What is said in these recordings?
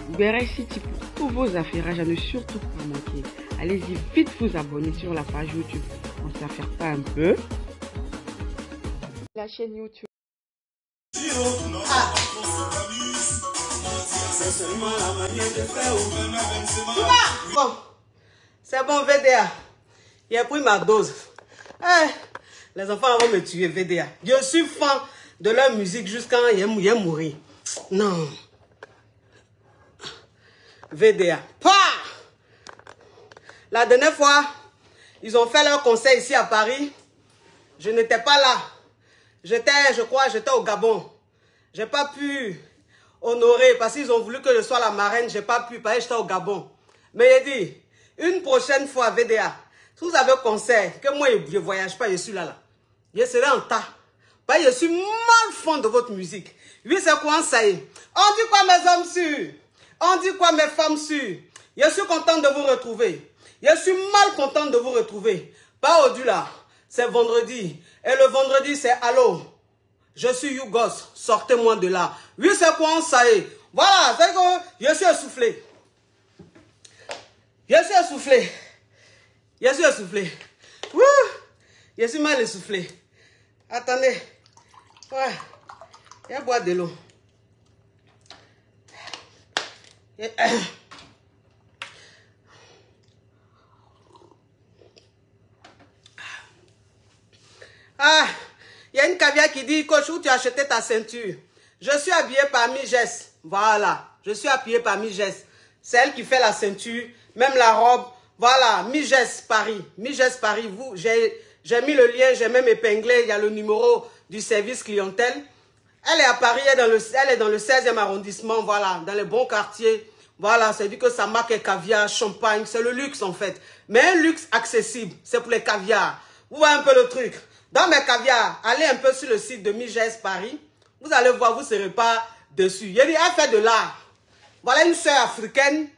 Vous verrez ici pour tous vos affairages à ne surtout pas manquer. Allez-y vite vous abonner sur la page YouTube. On ne s'affaire pas un peu. La chaîne YouTube. Bon, c'est bon VDA. Il a pris ma dose. Les enfants vont me tuer VDA. Je suis fan de leur musique jusqu'à ils mourir. Non. VDA. Pah! La dernière fois, ils ont fait leur concert ici à Paris. Je n'étais pas là. Je crois, j'étais au Gabon. J'ai pas pu honorer parce qu'ils ont voulu que je sois la marraine. J'ai pas pu parce que j'étais au Gabon. Mais il dit, une prochaine fois, VDA, si vous avez un concert, que moi je voyage pas, je suis là. Je serai en tas. Parce que je suis mal fan de votre musique. Oui, c'est quoi ça y est? On dit quoi mes hommes sûrs? On dit quoi mes femmes sûres? Je suis contente de vous retrouver. Je suis mal contente de vous retrouver. Pas au-delà. C'est vendredi. Et le vendredi, c'est allô. Je suis Yougos. Sortez-moi de là. Oui, c'est quoi ça y est? Voilà, c'est que je suis essoufflé. Je suis essoufflé. Je suis essoufflé. Wouh! Je suis mal essoufflé. Attendez. Ouais. Je vais boire de l'eau. Ah, il y a une caviar qui dit, coach, où tu as acheté ta ceinture? Je suis habillé par Miges. Voilà, je suis habillé par Miges. C'est elle qui fait la ceinture, même la robe. Voilà, Miges Paris. Miges Paris, vous, j'ai mis le lien, j'ai même épinglé, il y a le numéro du service clientèle. Elle est à Paris, elle est dans le 16e arrondissement, voilà, dans les bons quartiers. Voilà, c'est dit que sa marque est caviar, champagne, c'est le luxe en fait. Mais un luxe accessible, c'est pour les caviars. Vous voyez un peu le truc. Dans mes caviars, allez un peu sur le site de Miges Paris. Vous allez voir, vous ne serez pas dessus. Il dit, elle fait de l'art. Voilà une sœur africaine.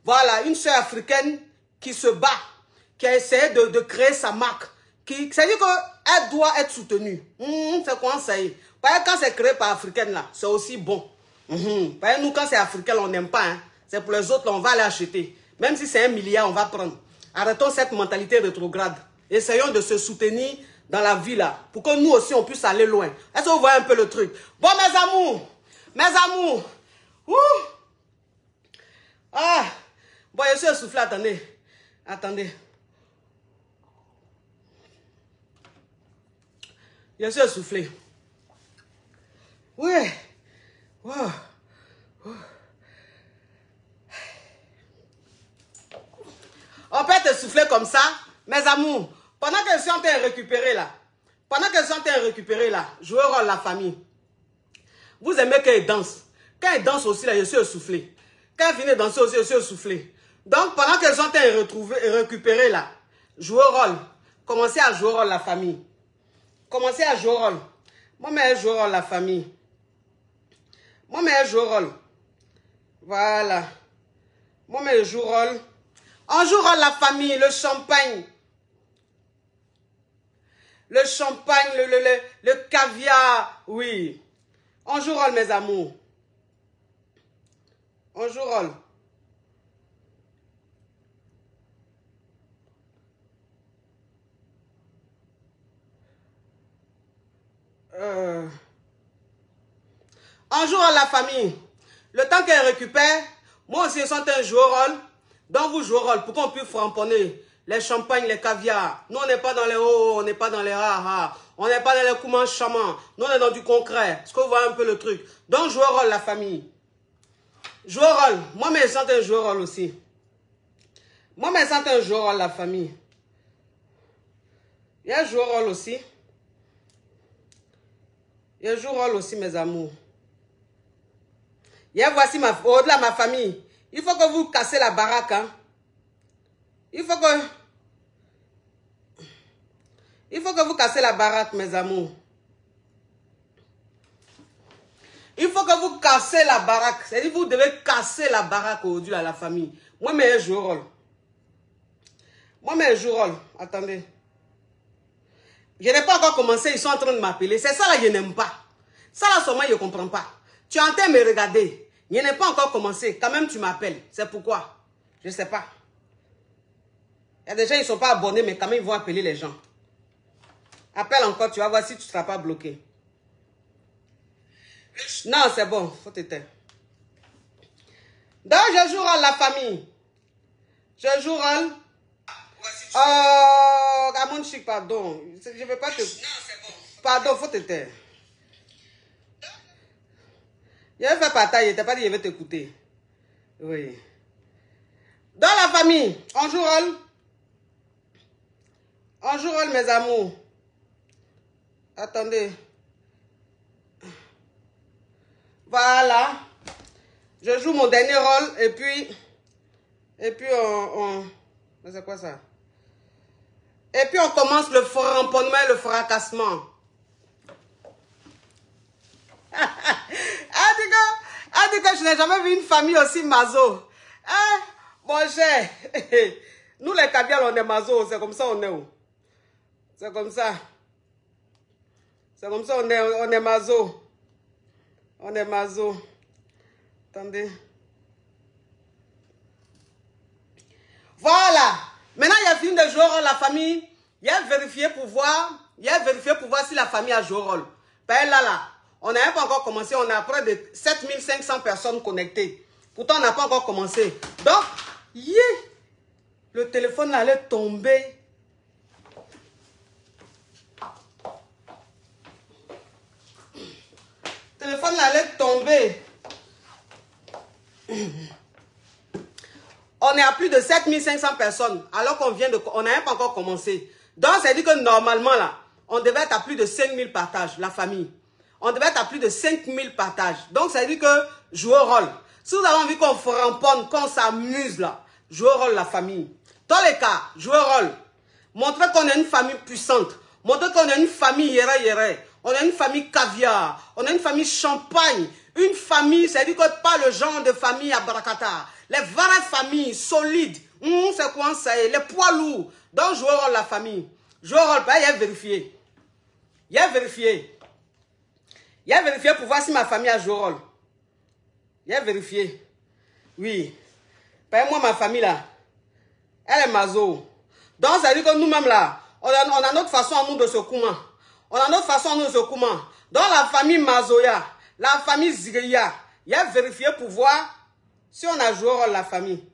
Voilà, une sœur africaine qui se bat, qui a essayé de créer sa marque. C'est-à-dire qu'elle doit être soutenue. C'est quoi ça y est? Parce que quand c'est créé par africaine, là, c'est aussi bon. Parce que nous, quand c'est africain, on n'aime pas. Hein. C'est pour les autres, là, on va aller acheter. Même si c'est 1 milliard, on va prendre. Arrêtons cette mentalité rétrograde. Essayons de se soutenir dans la vie, là, pour que nous aussi, on puisse aller loin. Est-ce que vous voyez un peu le truc? Bon, mes amours, ouh! Ah, bon, je suis essoufflé, attendez. Je suis essoufflé. Ouais. Wow. On peut te souffler comme ça, mes amours. Pendant que je suis en train de récupérer là, jouer rôle la famille. Vous aimez qu'elle danse. Quand elle danse aussi, là, je suis essoufflé. Quand elle finit de danser aussi, je suis essoufflé. Donc, pendant que je suis en train de récupérer là, jouer rôle. Commencez à jouer rôle la famille. Commencez à jouer rôle. Moi-même, je joue rôle la famille. Moi-même, je joue rôle. Voilà. Moi-même, je joue rôle. On joue rôle la famille, le champagne. Le champagne, le caviar, oui. On joue rôle, mes amours. On joue rôle. On joue rôle la famille. Le temps qu'elle récupère, moi aussi je sens un joueur rôle. Donc vous jouez rôle pour qu'on puisse framponner les champagnes, les caviars. Nous on n'est pas dans les hauts, on n'est pas dans les ha-ha. On n'est pas dans les coumans chamans. Nous on est dans du concret. Est-ce que vous voyez un peu le truc? Donc jouez rôle la famille. Jouez rôle. Moi-même je sens un joueur rôle aussi. Moi-même je sens un joueur rôle la famille. Il y a un joueur rôle aussi. Il y a un joueur rôle aussi mes amours. Et voici au-delà ma famille. Il faut que vous cassez la baraque. Hein. Il faut que vous cassez la baraque, mes amours. Il faut que vous cassez la baraque. C'est-à-dire que vous devez casser la baraque aujourd'hui à la famille. Moi-même, je joue rôle. Moi-même, je joue rôle. Attendez. Je n'ai pas encore commencé. Ils sont en train de m'appeler. C'est ça là que je n'aime pas. Ça là, seulement, je ne comprends pas. Tu es en train de me regarder. Il n'est pas encore commencé. Quand même, tu m'appelles. C'est pourquoi? Je ne sais pas. Il y a des gens, ils ne sont pas abonnés, mais quand même, ils vont appeler les gens. Appelle encore, tu vas voir si tu ne seras pas bloqué. Non, c'est bon, faut t'éteindre. Donc, je joue rôle la famille. Je joue rôle. Oh, Gamon Chic, pardon. Je ne vais pas te... Pardon, faut t'éteindre. Je vais faire partager, je t'ai pas dit que je vais t'écouter. Oui. Dans la famille, on joue rôle. On joue rôle, mes amours. Attendez. Voilà. Je joue mon dernier rôle et puis on... C'est quoi ça? Et puis on commence le ramponnement et le fracassement. Ah, dit que je n'ai jamais vu une famille aussi mazo. Hein? Mon cher. Nous les Kabyles, on est mazo. C'est comme ça on est où? C'est comme ça. C'est comme ça on est mazo. On est mazo. Attendez. Voilà. Maintenant, il y a fini de jouer au rôle la famille. Il y a vérifié pour voir. Si la famille a joué au rôle. Ben là. On n'a pas encore commencé. On a près de 7500 personnes connectées. Pourtant, on n'a pas encore commencé. Donc, le téléphone allait tomber. Le téléphone allait tomber. On est à plus de 7500 personnes. Alors qu'on vient de... On n'a pas encore commencé. Donc, ça veut dire que normalement, là, on devait être à plus de 5000 partages, la famille. On devait être à plus de 5000 partages. Donc, ça veut dire que jouer au rôle. Si vous avez envie qu'on framponne, qu'on s'amuse là, jouer au rôle la famille. Dans les cas, jouer au rôle. Montrer qu'on est une famille puissante. Montrer qu'on est une famille yéré. On est une famille caviar. On est une famille champagne. Une famille, ça veut dire que pas le genre de famille à Barakata. Les vraies familles solides. C'est quoi ça? Les poids lourds. Donc, jouer au rôle la famille. Jouer au rôle, il y a vérifié. Il y a vérifié. Il y a vérifié pour voir si ma famille a joué au rôle. Il y a vérifié. Oui. Ben, moi, ma famille là, elle est mazo. Donc, ça veut dire que nous-mêmes là, on a notre façon à nous de se coumer. On a notre façon à nous de se coumer. Dans la famille Mazoya, la famille Zigria, il y a vérifié pour voir si on a joué au rôle la famille.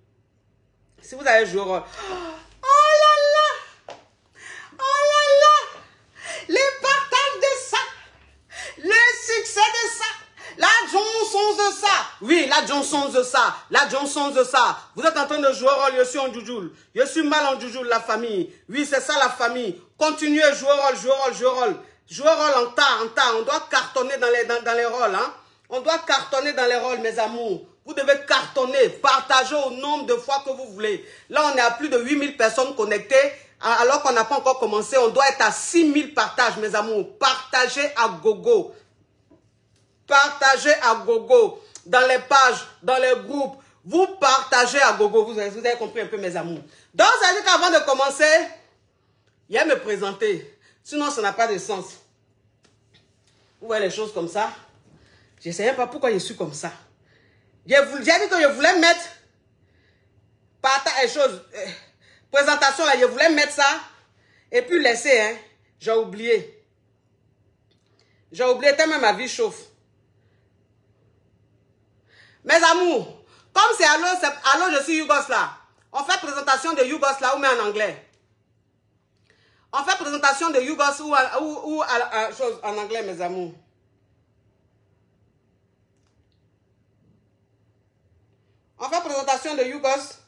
Si vous avez joué au rôle. Oh là là! Oh là là! Les partages de ça! Le succès de ça! La Johnson de ça! Oui, la Johnson de ça! La Johnson de ça! Vous êtes en train de jouer au rôle, je suis en Djoujoul. Je suis mal en Djoujoul, la famille. Oui, c'est ça la famille. Continuez à jouer au rôle, jouer au rôle, jouer au rôle. Jouer au rôle en tas. On doit cartonner dans les rôles. Hein? On doit cartonner dans les rôles, mes amours. Vous devez cartonner, partager au nombre de fois que vous voulez. Là, on est à plus de 8000 personnes connectées. Alors qu'on n'a pas encore commencé, on doit être à 6000 partages, mes amours. Partagez à gogo. Partagez à gogo. Dans les pages, dans les groupes. Vous partagez à gogo. Vous avez compris un peu, mes amours. Donc, ça veut dire qu'avant de commencer, il y a me présenter. Sinon, ça n'a pas de sens. Vous voyez les choses comme ça. Je ne sais même pas pourquoi je suis comme ça. J'ai dit que je voulais mettre présentation là, je voulais mettre ça et puis laisser, hein. J'ai oublié. J'ai oublié tellement ma vie chauffe. Mes amours, comme c'est allô, je suis Yougos là. On fait présentation de Yougos là ou mais en anglais. On fait présentation de Yougos ou chose en anglais, mes amours. On fait présentation de Yougos.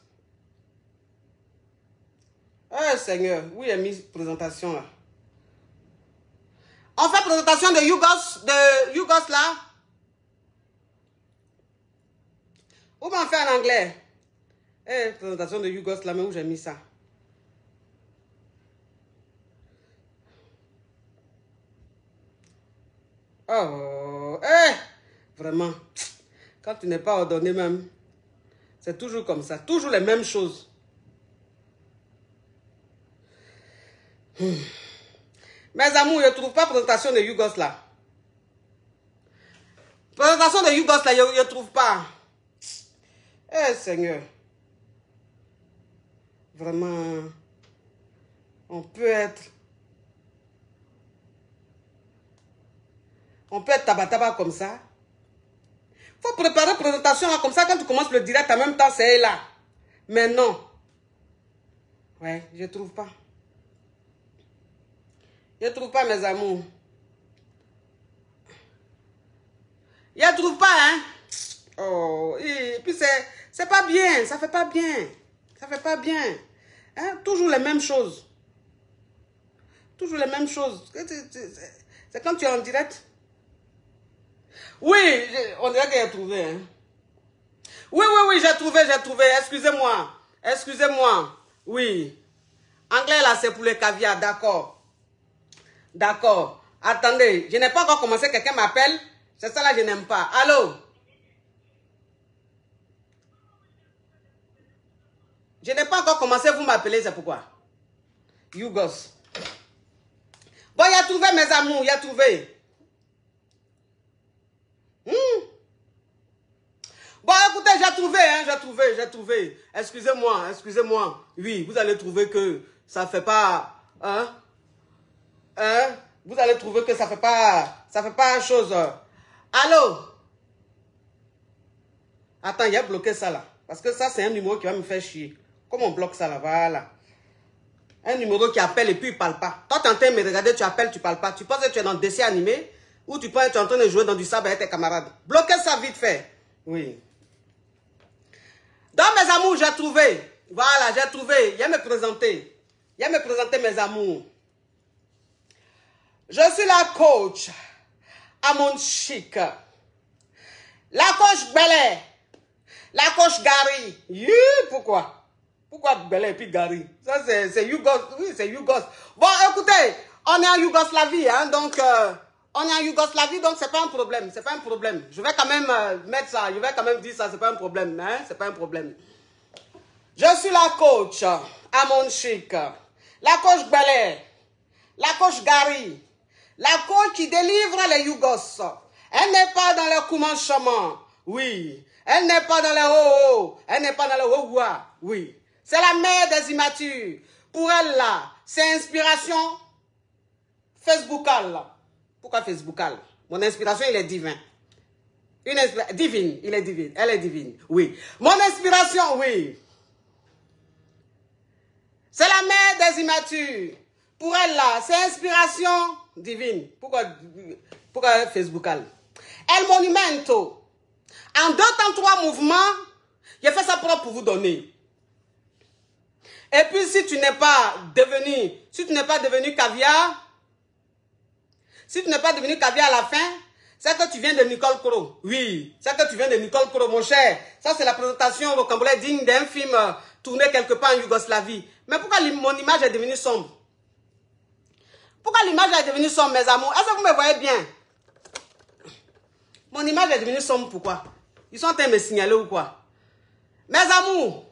Eh Seigneur, où est mis présentation là? On fait présentation de Yougos là. Où on fait en anglais? Eh, présentation de Yougos là, mais où j'ai mis ça? Oh, vraiment. Quand tu n'es pas ordonné même, c'est toujours comme ça. Toujours les mêmes choses. Mes amours, je ne trouve pas présentation de Yougos là. Présentation de Yougos là, je ne trouve pas. Eh Seigneur. Vraiment, on peut être tabataba comme ça. Faut préparer la présentation là, comme ça, quand tu commences le direct en même temps, c'est là. Mais non. Ouais, je trouve pas. Je trouve pas, mes amours. Je trouve pas, hein. Oh, et puis c'est pas bien, ça fait pas bien. Ça fait pas bien. Hein? Toujours les mêmes choses. Toujours les mêmes choses. C'est quand tu es en direct. Oui, on dirait que j'ai trouvé. Hein? Oui, j'ai trouvé. Excusez-moi. Excusez-moi. Oui. Anglais, là, c'est pour les caviar. D'accord. D'accord. Attendez, je n'ai pas encore commencé. Quelqu'un m'appelle. C'est ça là, je n'aime pas. Allô? Je n'ai pas encore commencé. Vous m'appelez, c'est pourquoi? Yougos. Bon, il a trouvé, mes amours. Il a trouvé. Bon, écoutez, j'ai trouvé. Excusez-moi. Oui, vous allez trouver que ça fait pas... Vous allez trouver que ça fait pas chose. Allô? Attends, il a bloqué ça là. Parce que ça, c'est un numéro qui va me faire chier. Comment on bloque ça là? Voilà. Un numéro qui appelle et puis il parle pas. Toi, tu es en train de me regarder, tu appelles, tu parles pas. Tu penses que tu es dans un dessin animé ou tu penses que tu es en train de jouer dans du sable avec tes camarades. Bloquez ça vite fait. Oui. Donc, mes amours, j'ai trouvé. Voilà, j'ai trouvé. Il y a me présenter. Mes amours. Je suis la coach à mon chic. La coach Belé. La coach Gary. Pourquoi? Pourquoi Belé et puis Gary? Ça, c'est Yougos. Oui, c'est Yougos. Bon, écoutez, on est en Yougoslavie, hein, donc... on est en Yougoslavie, donc c'est pas un problème. C'est pas un problème. Je vais quand même mettre ça. Je vais quand même dire ça. C'est pas un problème. Hein? C'est pas un problème. Je suis la coach à mon chic. La coach Belé. La coach Gary. La coach qui délivre les Yougos. Elle n'est pas dans le commencement. Oui. Elle n'est pas dans le ho-ho. Elle n'est pas dans le ho-wa. Oui. C'est la mère des immatures. Pour elle, là, c'est inspiration Facebookale. Pourquoi Facebookale? Mon inspiration, il est divin. Divine, il est divine. Elle est divine, oui. Mon inspiration, oui. C'est la mère des immatures. Pour elle, là, c'est inspiration divine. Pourquoi Facebookale? El Monumento. En 2 temps, 3 mouvements, j'ai fait ça propre pour vous donner. Et puis, si tu n'es pas devenu caviar, à la fin, c'est que tu viens de Nicole Koro. Oui, c'est que tu viens de Nicole Koro, mon cher. Ça, c'est la présentation rocambolesque digne d'un film tourné quelque part en Yougoslavie. Mais pourquoi mon image est devenue sombre? Pourquoi l'image est devenue sombre, mes amours? Est-ce que vous me voyez bien? Mon image est devenue sombre, pourquoi? Ils sont en train de me signaler ou quoi? Mes amours,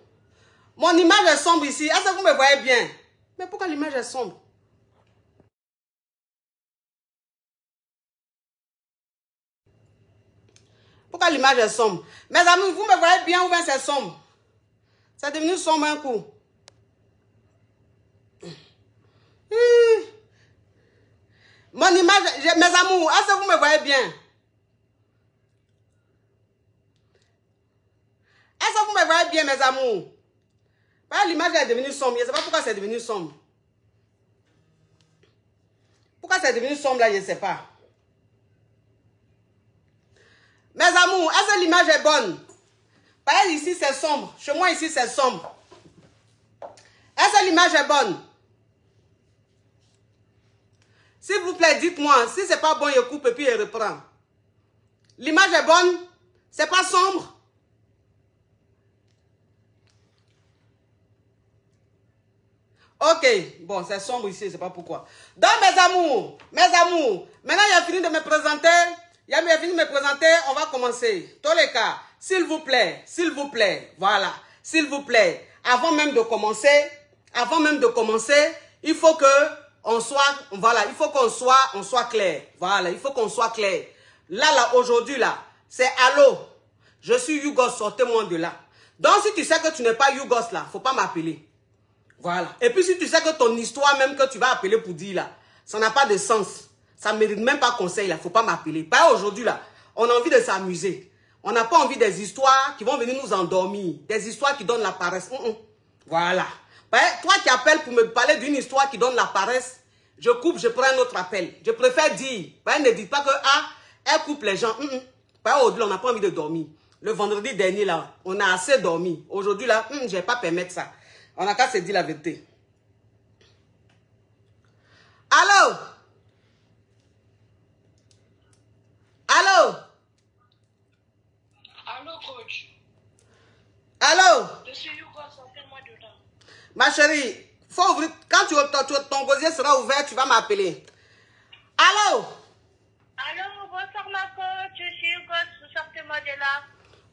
mon image est sombre ici. Est-ce que vous me voyez bien? Mais pourquoi l'image est sombre? Pourquoi l'image est sombre? Mes amis, vous me voyez bien ou bien c'est sombre? C'est devenu sombre un coup. Mon image, mes amours, est-ce que vous me voyez bien? Est-ce que vous me voyez bien, mes amours? L'image est devenue sombre. Je ne sais pas pourquoi c'est devenu sombre. Pourquoi c'est devenu sombre là, je ne sais pas. Mes amours, est-ce que l'image est bonne? Par exemple, ici c'est sombre. Chez moi, ici c'est sombre. Est-ce que l'image est bonne? S'il vous plaît, dites-moi. Si c'est pas bon, je coupe et puis je reprends. L'image est bonne? C'est pas sombre? Ok, bon, c'est sombre ici, je ne sais pas pourquoi. Donc, mes amours, maintenant il a fini de me présenter. Il a fini de me présenter, on va commencer. Tous les cas, s'il vous plaît, voilà, s'il vous plaît, avant même de commencer, il faut que on soit, voilà, il faut qu'on soit clair. Voilà, il faut qu'on soit clair. Là, aujourd'hui, là, c'est allô. Je suis Yougos, sortez-moi de là. Donc, si tu sais que tu n'es pas Yougos là, faut pas m'appeler. Voilà. Et puis, si tu sais que ton histoire même que tu vas appeler pour dire là, ça n'a pas de sens. Ça ne mérite même pas conseil là, faut pas m'appeler. Pas aujourd'hui là, on a envie de s'amuser. On n'a pas envie des histoires qui vont venir nous endormir. Des histoires qui donnent la paresse. Voilà. Toi qui appelles pour me parler d'une histoire qui donne la paresse, je coupe, je prends un autre appel. Je préfère dire. Ne dites pas que elle coupe les gens. Aujourd'hui, on n'a pas envie de dormir. Le vendredi dernier, là, on a assez dormi. Aujourd'hui, là, je ne vais pas permettre ça. On n'a qu'à se dire la vérité. Allô? Allô? Allô, coach. Allô? Je suis Yougos, appelle-moi dedans. Ma chérie, faut ouvrir. Quand ton gosier sera ouvert, tu vas m'appeler. Allô? Allô, bonsoir ma coach, je suis Yougos, sortez-moi de là.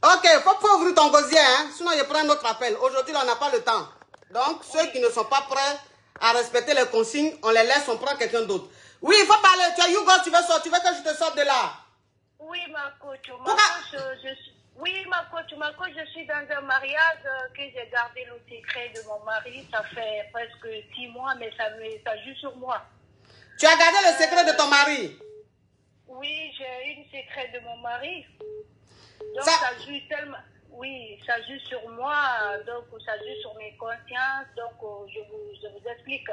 Ok, faut ouvrir ton gosier, hein? Sinon je prends un autre appel. Aujourd'hui, on n'a pas le temps. Donc, ceux qui ne sont pas prêts à respecter les consignes, on les laisse, on prend quelqu'un d'autre. Oui, il faut parler. Tu es Yougos, tu veux sortir, tu veux que je te sorte de là? Oui, ma coach. Oui, ma coach, je suis dans un mariage que j'ai gardé le secret de mon mari. Ça fait presque 6 mois, mais ça joue sur moi. Tu as gardé le secret de ton mari? Oui, j'ai eu le secret de mon mari. Donc, Ça- ça joue tellement... Oui, ça joue sur moi, donc ça joue sur mes consciences. Donc, je vous explique.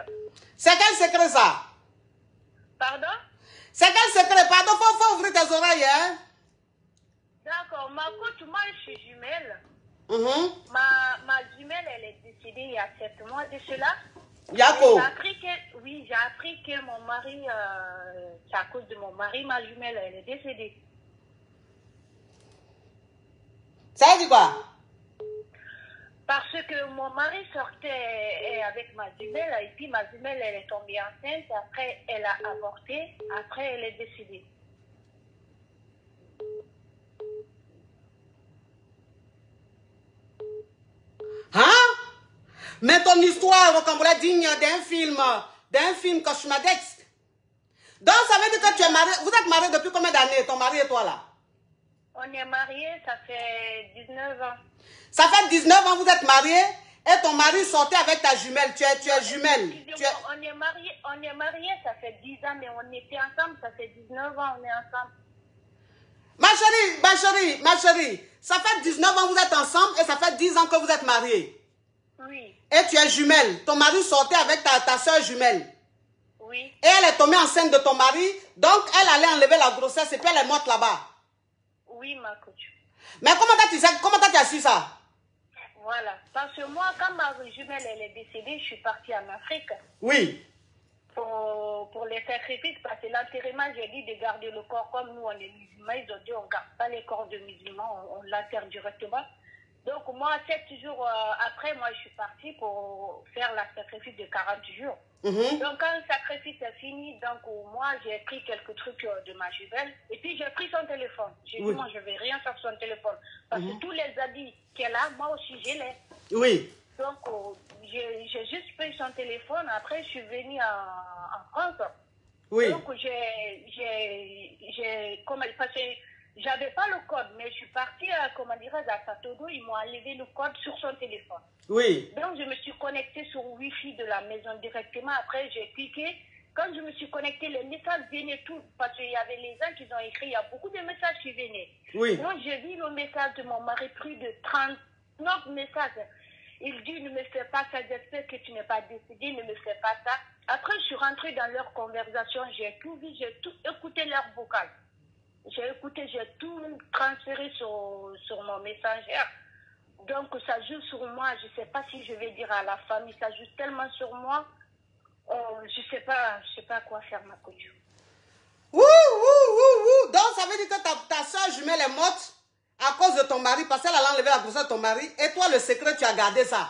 C'est quel secret ça? Pardon? C'est quel secret? Pardon, faut ouvrir tes oreilles, hein? D'accord, ma coach, moi je suis jumelle. Mhm. Ma jumelle, elle est décédée il y a 7 mois de cela. Yako. J'ai appris que mon mari, c'est à cause de mon mari, ma jumelle, elle est décédée. Ça veut dire quoi? Parce que mon mari sortait avec ma jumelle, et puis ma jumelle, elle est tombée enceinte, après elle a avorté, après elle est décédée. Hein? Mais ton histoire, Rocambole, digne d'un film cauchemardesque. Donc, ça veut dire que tu es marié. Vous êtes mariés depuis combien d'années, ton mari et toi, là? On est mariés, ça fait 19 ans. Ça fait 19 ans que vous êtes mariés et ton mari sortait avec ta jumelle. Tu es jumelle. On est mariés, ça fait 10 ans, mais on était ensemble, ça fait 19 ans, on est ensemble. Ma chérie, ça fait 19 ans que vous êtes ensemble et ça fait 10 ans que vous êtes mariés. Oui. Et tu es jumelle. Ton mari sortait avec ta soeur jumelle. Oui. Et elle est tombée enceinte de ton mari. Donc, elle allait enlever la grossesse et puis elle est morte là-bas. Oui, ma coach. Mais comment tu as su ça? Voilà. Parce que moi, quand ma jumelle elle est décédée, je suis partie en Afrique. Oui. Pour les sacrifices, parce que l'enterrement, j'ai dit de garder le corps comme nous, on est musulmans. Ils ont dit on ne garde pas les corps de musulmans, on l'enterre directement. Donc, moi, 7 jours après, moi, je suis partie pour faire le sacrifice de 40 jours. Donc, quand le sacrifice est fini, donc, moi, j'ai pris quelques trucs de ma jumelle. Et puis, j'ai pris son téléphone. J'ai dit, moi, je ne vais rien faire sur son téléphone. Parce que tous les habits qu'elle a, moi aussi, j'ai les. Oui. Donc, j'ai juste pris son téléphone. Après, je suis venue en France. Oui. Donc, parce que j'avais pas le code, mais je suis partie, comment dirais-je, à Satodo. Ils m'ont enlevé le code sur son téléphone. Oui. Donc, je me suis connectée sur Wi-Fi de la maison directement. Après, j'ai cliqué. Quand je me suis connectée, les messages venaient tout. Parce qu'il y avait les gens qui ont écrit. Il y a beaucoup de messages qui venaient. Oui. Donc, j'ai vu le message de mon mari, plus de 39 messages. Il dit, ne me fais pas ça, j'espère que tu n'es pas décédé, ne me fais pas ça. Après, je suis rentrée dans leur conversation, j'ai tout vu, j'ai tout écouté leur vocal. J'ai écouté, j'ai tout transféré sur mon messengère. Donc, ça joue sur moi. Je ne sais pas si je vais dire à la famille, ça joue tellement sur moi. Je ne sais pas quoi faire, ma coach. Donc, ça veut dire que ta soeur jumelle est morte à cause de ton mari, parce qu'elle a enlevé la grossesse de ton mari. Et toi, le secret, tu as gardé ça.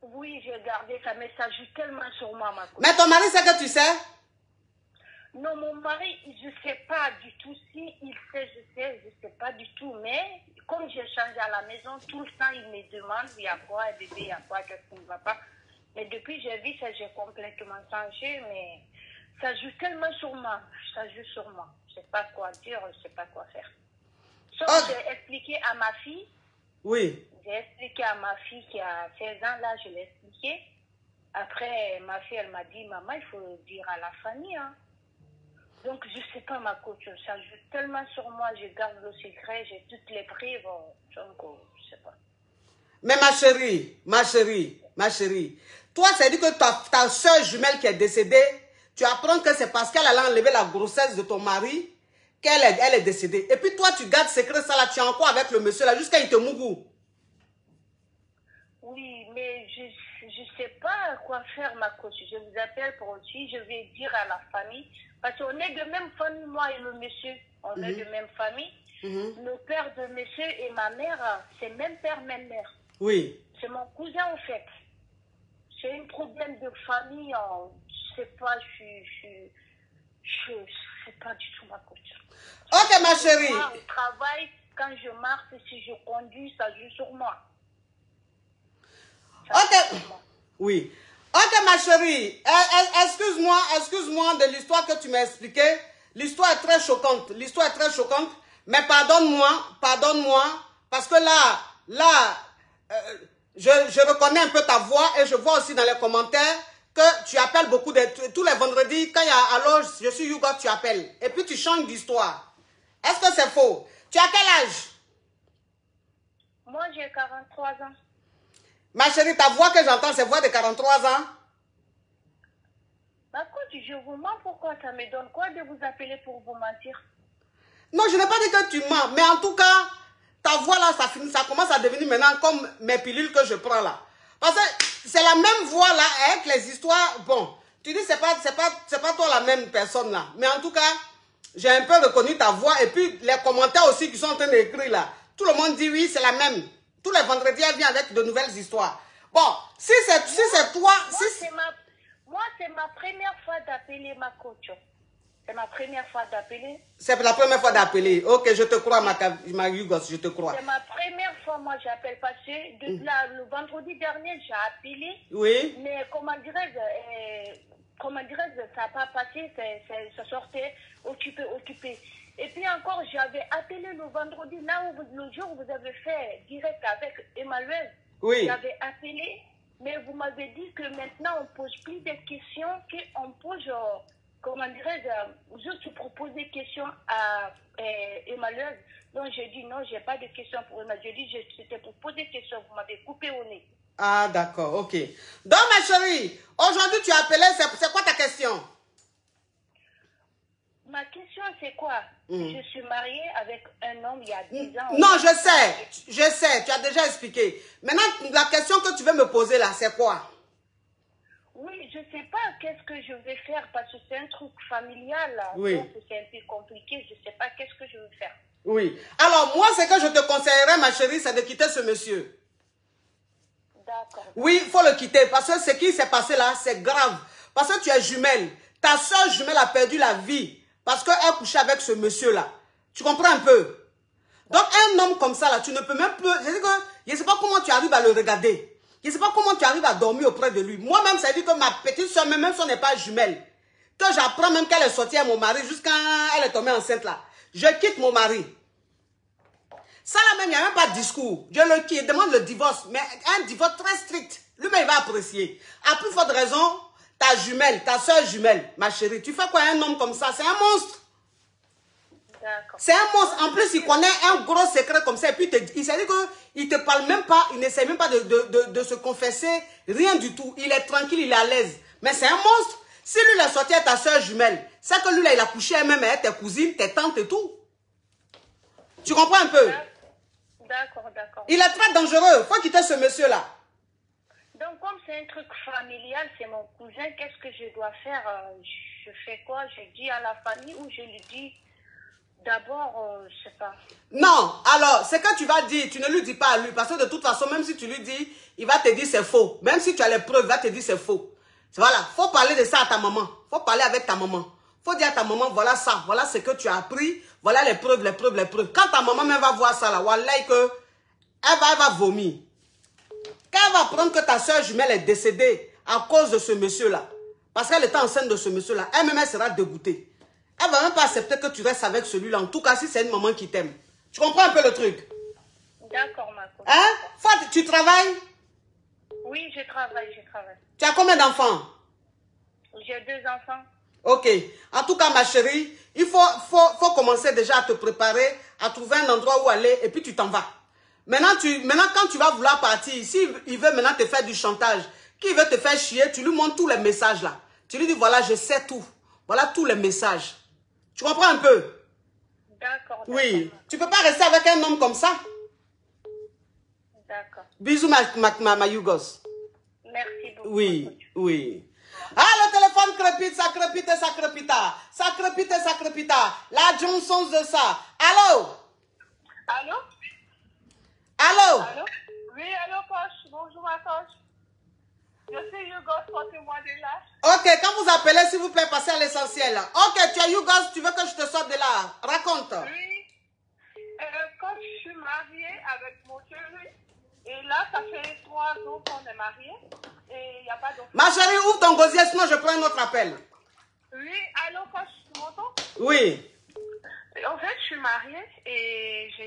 Oui, j'ai gardé ça, mais ça joue tellement sur moi, ma coach. Mais ton mari sait que tu sais? Non, mon mari, je ne sais pas du tout. Si il sait, je sais pas du tout. Mais comme j'ai changé à la maison, tout le temps, il me demande, il y a quoi, bébé, il y a quoi, qu'est-ce qui ne va pas. Mais depuis que j'ai vu ça, j'ai complètement changé, mais ça joue tellement sur moi. Ça joue sur moi. Je ne sais pas quoi dire, je ne sais pas quoi faire. Sauf que j'ai expliqué à ma fille, Oui. J'ai expliqué à ma fille qui a 16 ans, là, je l'ai expliqué. Après, ma fille, elle m'a dit, maman, il faut dire à la famille. Hein. Donc, je ne sais pas, ma coach, ça joue tellement sur moi, je garde le secret, j'ai toutes les preuves. Donc, je ne sais pas. Mais ma chérie, toi, ça dit que ta soeur jumelle qui est décédée, tu apprends que c'est parce qu'elle allait enlever la grossesse de ton mari qu'elle est décédée. Et puis toi, tu gardes secret ça là, tu es encore avec le monsieur là, jusqu'à il te mougou. Oui, mais je ne sais pas quoi faire, ma coach. Je vous appelle pour aussi, je vais dire à la famille, parce qu'on est de même famille, moi et le monsieur. On est de même famille. Le père de monsieur et ma mère, c'est même père, même mère. Oui. C'est mon cousin, en fait. C'est un problème de famille. Je ne sais pas, je sais pas du tout, ma coach. Ok, ma chérie. Moi, au travail, quand je marche, si je conduis, ça joue sur moi. Ok. Oui. Ok, ma chérie. Excuse-moi de l'histoire que tu m'as expliquée. L'histoire est très choquante. Mais pardonne-moi. Parce que là, je reconnais un peu ta voix et je vois aussi dans les commentaires que tu appelles beaucoup tous les vendredis. Quand il y a alors je suis Yougo, tu appelles. Et puis tu changes d'histoire. Est-ce que c'est faux? Tu as quel âge? Moi, j'ai 43 ans. Ma chérie, ta voix que j'entends, c'est voix de 43 ans. Ma coach, je vous mens, pourquoi ça me donne quoi de vous appeler pour vous mentir? Non, je n'ai pas dit que tu mens, mais en tout cas, ta voix là, ça commence à devenir maintenant comme mes pilules que je prends là. Parce que c'est la même voix là, avec les histoires, bon, tu dis c'est pas toi la même personne là. Mais en tout cas, j'ai un peu reconnu ta voix et puis les commentaires aussi qui sont en train d'écrire là. Tout le monde dit oui, c'est la même. Tous les vendredis, elle vient avec de nouvelles histoires. Bon, si c'est toi... Moi, c'est ma première fois d'appeler ma coach. C'est ma première fois d'appeler. C'est la première fois d'appeler. Ok, je te crois, ma Yougos, je te crois. C'est ma première fois, moi, j'appelle. Parce que le vendredi dernier, j'ai appelé. Oui. Mais comment dirais-je, ça n'a pas passé. Ça sortait occupé. Et puis encore, j'avais appelé le vendredi, là où le jour où vous avez fait direct avec Emmanuel. Oui. J'avais appelé, mais vous m'avez dit que maintenant, on ne pose plus de questions, qu'on pose, comment dirais-je, juste pour poser des questions à Emmanuel. Donc j'ai dit non, je n'ai pas de questions pour Emmanuel. J'ai dit c'était pour poser des questions, vous m'avez coupé au nez. Ah, d'accord, ok. Donc, ma chérie, aujourd'hui, tu as appelé, c'est quoi ta question? Ma question, c'est quoi? Je suis mariée avec un homme il y a 10 ans. Non, je sais, tu as déjà expliqué. Maintenant, la question que tu veux me poser là, c'est quoi? Oui, je ne sais pas qu'est-ce que je vais faire parce que c'est un truc familial. Là. Oui. Donc, c'est un peu compliqué. Je ne sais pas qu'est-ce que je vais faire. Oui. Alors, moi, ce que je te conseillerais, ma chérie, c'est de quitter ce monsieur. D'accord. Oui, il faut le quitter parce que ce qui s'est passé là, c'est grave. Parce que tu es jumelle. Ta soeur jumelle a perdu la vie. Parce qu'elle couchait avec ce monsieur-là. Tu comprends un peu? Donc, un homme comme ça, là, tu ne peux même plus... Je ne sais pas comment tu arrives à le regarder. Je ne sais pas comment tu arrives à dormir auprès de lui. Moi-même, ça veut dire que ma petite soeur, même si on n'est pas jumelle, que j'apprends même qu'elle est sortie à mon mari jusqu'à elle est tombée enceinte, là. Je quitte mon mari. Ça, là même, il n'y a même pas de discours. Je le quitte, demande le divorce. Mais un divorce très strict. Lui-même, il va apprécier. À plus forte raison... Ta jumelle, ta soeur jumelle, ma chérie, tu fais quoi un homme comme ça? C'est un monstre. D'accord. C'est un monstre. En plus, il connaît un gros secret comme ça. Et puis, il s'est dit qu'il ne te parle même pas, il n'essaie même pas de se confesser, rien du tout. Il est tranquille, il est à l'aise. Mais c'est un monstre. Si lui, il a sorti à ta soeur jumelle, c'est que lui, là, il a couché elle-même avec tes cousines, tes tantes et tout. Tu comprends un peu? D'accord. Il est très dangereux. Il faut quitter ce monsieur-là. Donc, comme c'est un truc familial, c'est mon cousin, qu'est-ce que je dois faire? Je fais quoi? Je dis à la famille ou je lui dis d'abord, je sais pas. Non, alors, ce que tu vas dire, tu ne lui dis pas à lui. Parce que de toute façon, même si tu lui dis, il va te dire c'est faux. Même si tu as les preuves, il va te dire c'est faux. Voilà, il faut parler de ça à ta maman. Il faut parler avec ta maman. Il faut dire à ta maman, voilà ça, voilà ce que tu as appris. Voilà les preuves. Quand ta maman même va voir ça, là, wallahi que elle va vomir. Quand elle va apprendre que ta soeur jumelle est décédée à cause de ce monsieur-là, parce qu'elle était enceinte de ce monsieur-là, elle-même, elle sera dégoûtée. Elle ne va même pas accepter que tu restes avec celui-là, en tout cas si c'est une maman qui t'aime. Tu comprends un peu le truc? D'accord, ma coach. Hein? Fat, tu travailles? Oui, je travaille. Tu as combien d'enfants? J'ai 2 enfants. Ok. En tout cas, ma chérie, il faut commencer déjà à te préparer, à trouver un endroit où aller et puis tu t'en vas. Maintenant, quand tu vas vouloir partir, s'il veut maintenant te faire du chantage, qu'il veut te faire chier, tu lui montres tous les messages là. Tu lui dis, voilà, je sais tout. Voilà tous les messages. Tu comprends un peu? D'accord. Oui. Tu ne peux pas rester avec un homme comme ça. D'accord. Bisous, ma Yougos. Merci beaucoup. Oui. Ah, le téléphone crépite, ça crépite et ça crépita. Ça crépite et ça crépita. La Johnson de ça. Allô? Allô? Oui, allô, coach. Bonjour, ma coach. Je suis Yougos, portez-moi de là. Ok, quand vous appelez, s'il vous plaît, passez à l'essentiel. Ok, tu es Yougos, tu veux que je te sorte de là? Raconte. Oui. Comme je suis mariée avec mon chéri, et là, ça fait 3 ans qu'on est mariés, et il n'y a pas d'enfant. Ma chérie, ouvre ton gosier, sinon je prends un autre appel. Oui, allô, coach, tu m'entends? Oui. En fait, je suis mariée et ça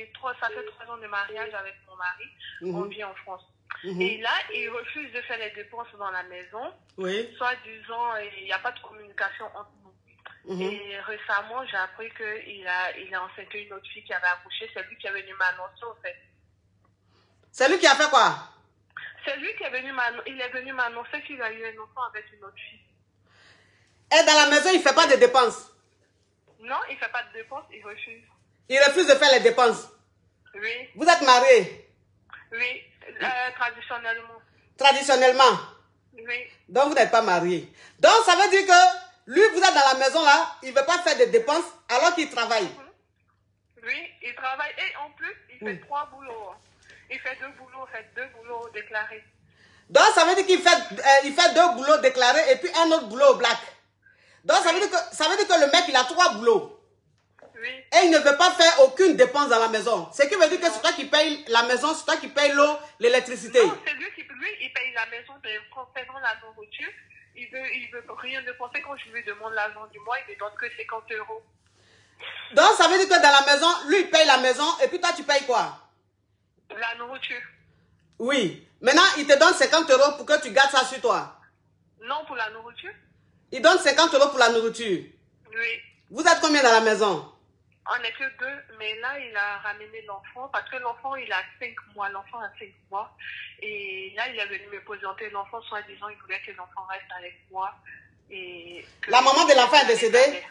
fait 3 ans de mariage avec mon mari. On vit en France. Et là, il refuse de faire les dépenses dans la maison. Oui. Soit disant, il n'y a pas de communication entre nous. Et récemment, j'ai appris qu'il a enceinte une autre fille qui avait accouché. C'est lui qui est venu m'annoncer, en fait. C'est lui qui a fait quoi? C'est lui qui est venu m'annoncer qu'il a eu un enfant avec une autre fille. Et dans la maison, il ne fait pas de dépenses? Non, il ne fait pas de dépenses, il refuse. Il refuse de faire les dépenses? Oui. Vous êtes mariés? Oui, traditionnellement. Traditionnellement? Oui. Donc, vous n'êtes pas mariés. Donc, ça veut dire que lui, vous êtes dans la maison là, il ne veut pas faire de dépenses alors qu'il travaille. Oui, il travaille et en plus, il fait 3 boulots. Il fait 2 boulots déclarés. Donc, ça veut dire qu'il fait 2 boulots déclarés et puis un autre boulot au black. Donc, ça veut dire que le mec, il a 3 boulots. Oui. Et il ne veut pas faire aucune dépense dans la maison. Ce qui veut dire que c'est toi qui paye la maison, c'est toi qui paye l'eau, l'électricité. Non, c'est lui il paye la maison, mais concernant la nourriture, il veut rien dépenser. Quand je lui demande l'argent du mois, il ne donne que 50 €. Donc, ça veut dire que dans la maison, lui, il paye la maison et puis toi, tu payes quoi? La nourriture. Oui. Maintenant, il te donne 50 € pour que tu gardes ça sur toi. Non, pour la nourriture. Il donne 50 € pour la nourriture. Oui. Vous êtes combien dans la maison? On n'est que 2, mais là, il a ramené l'enfant, parce que l'enfant, il a 5 mois. L'enfant a 5 mois. Et là, il est venu me présenter l'enfant, soi-disant, il voulait que l'enfant reste avec moi. Et la maman de l'enfant est décédée?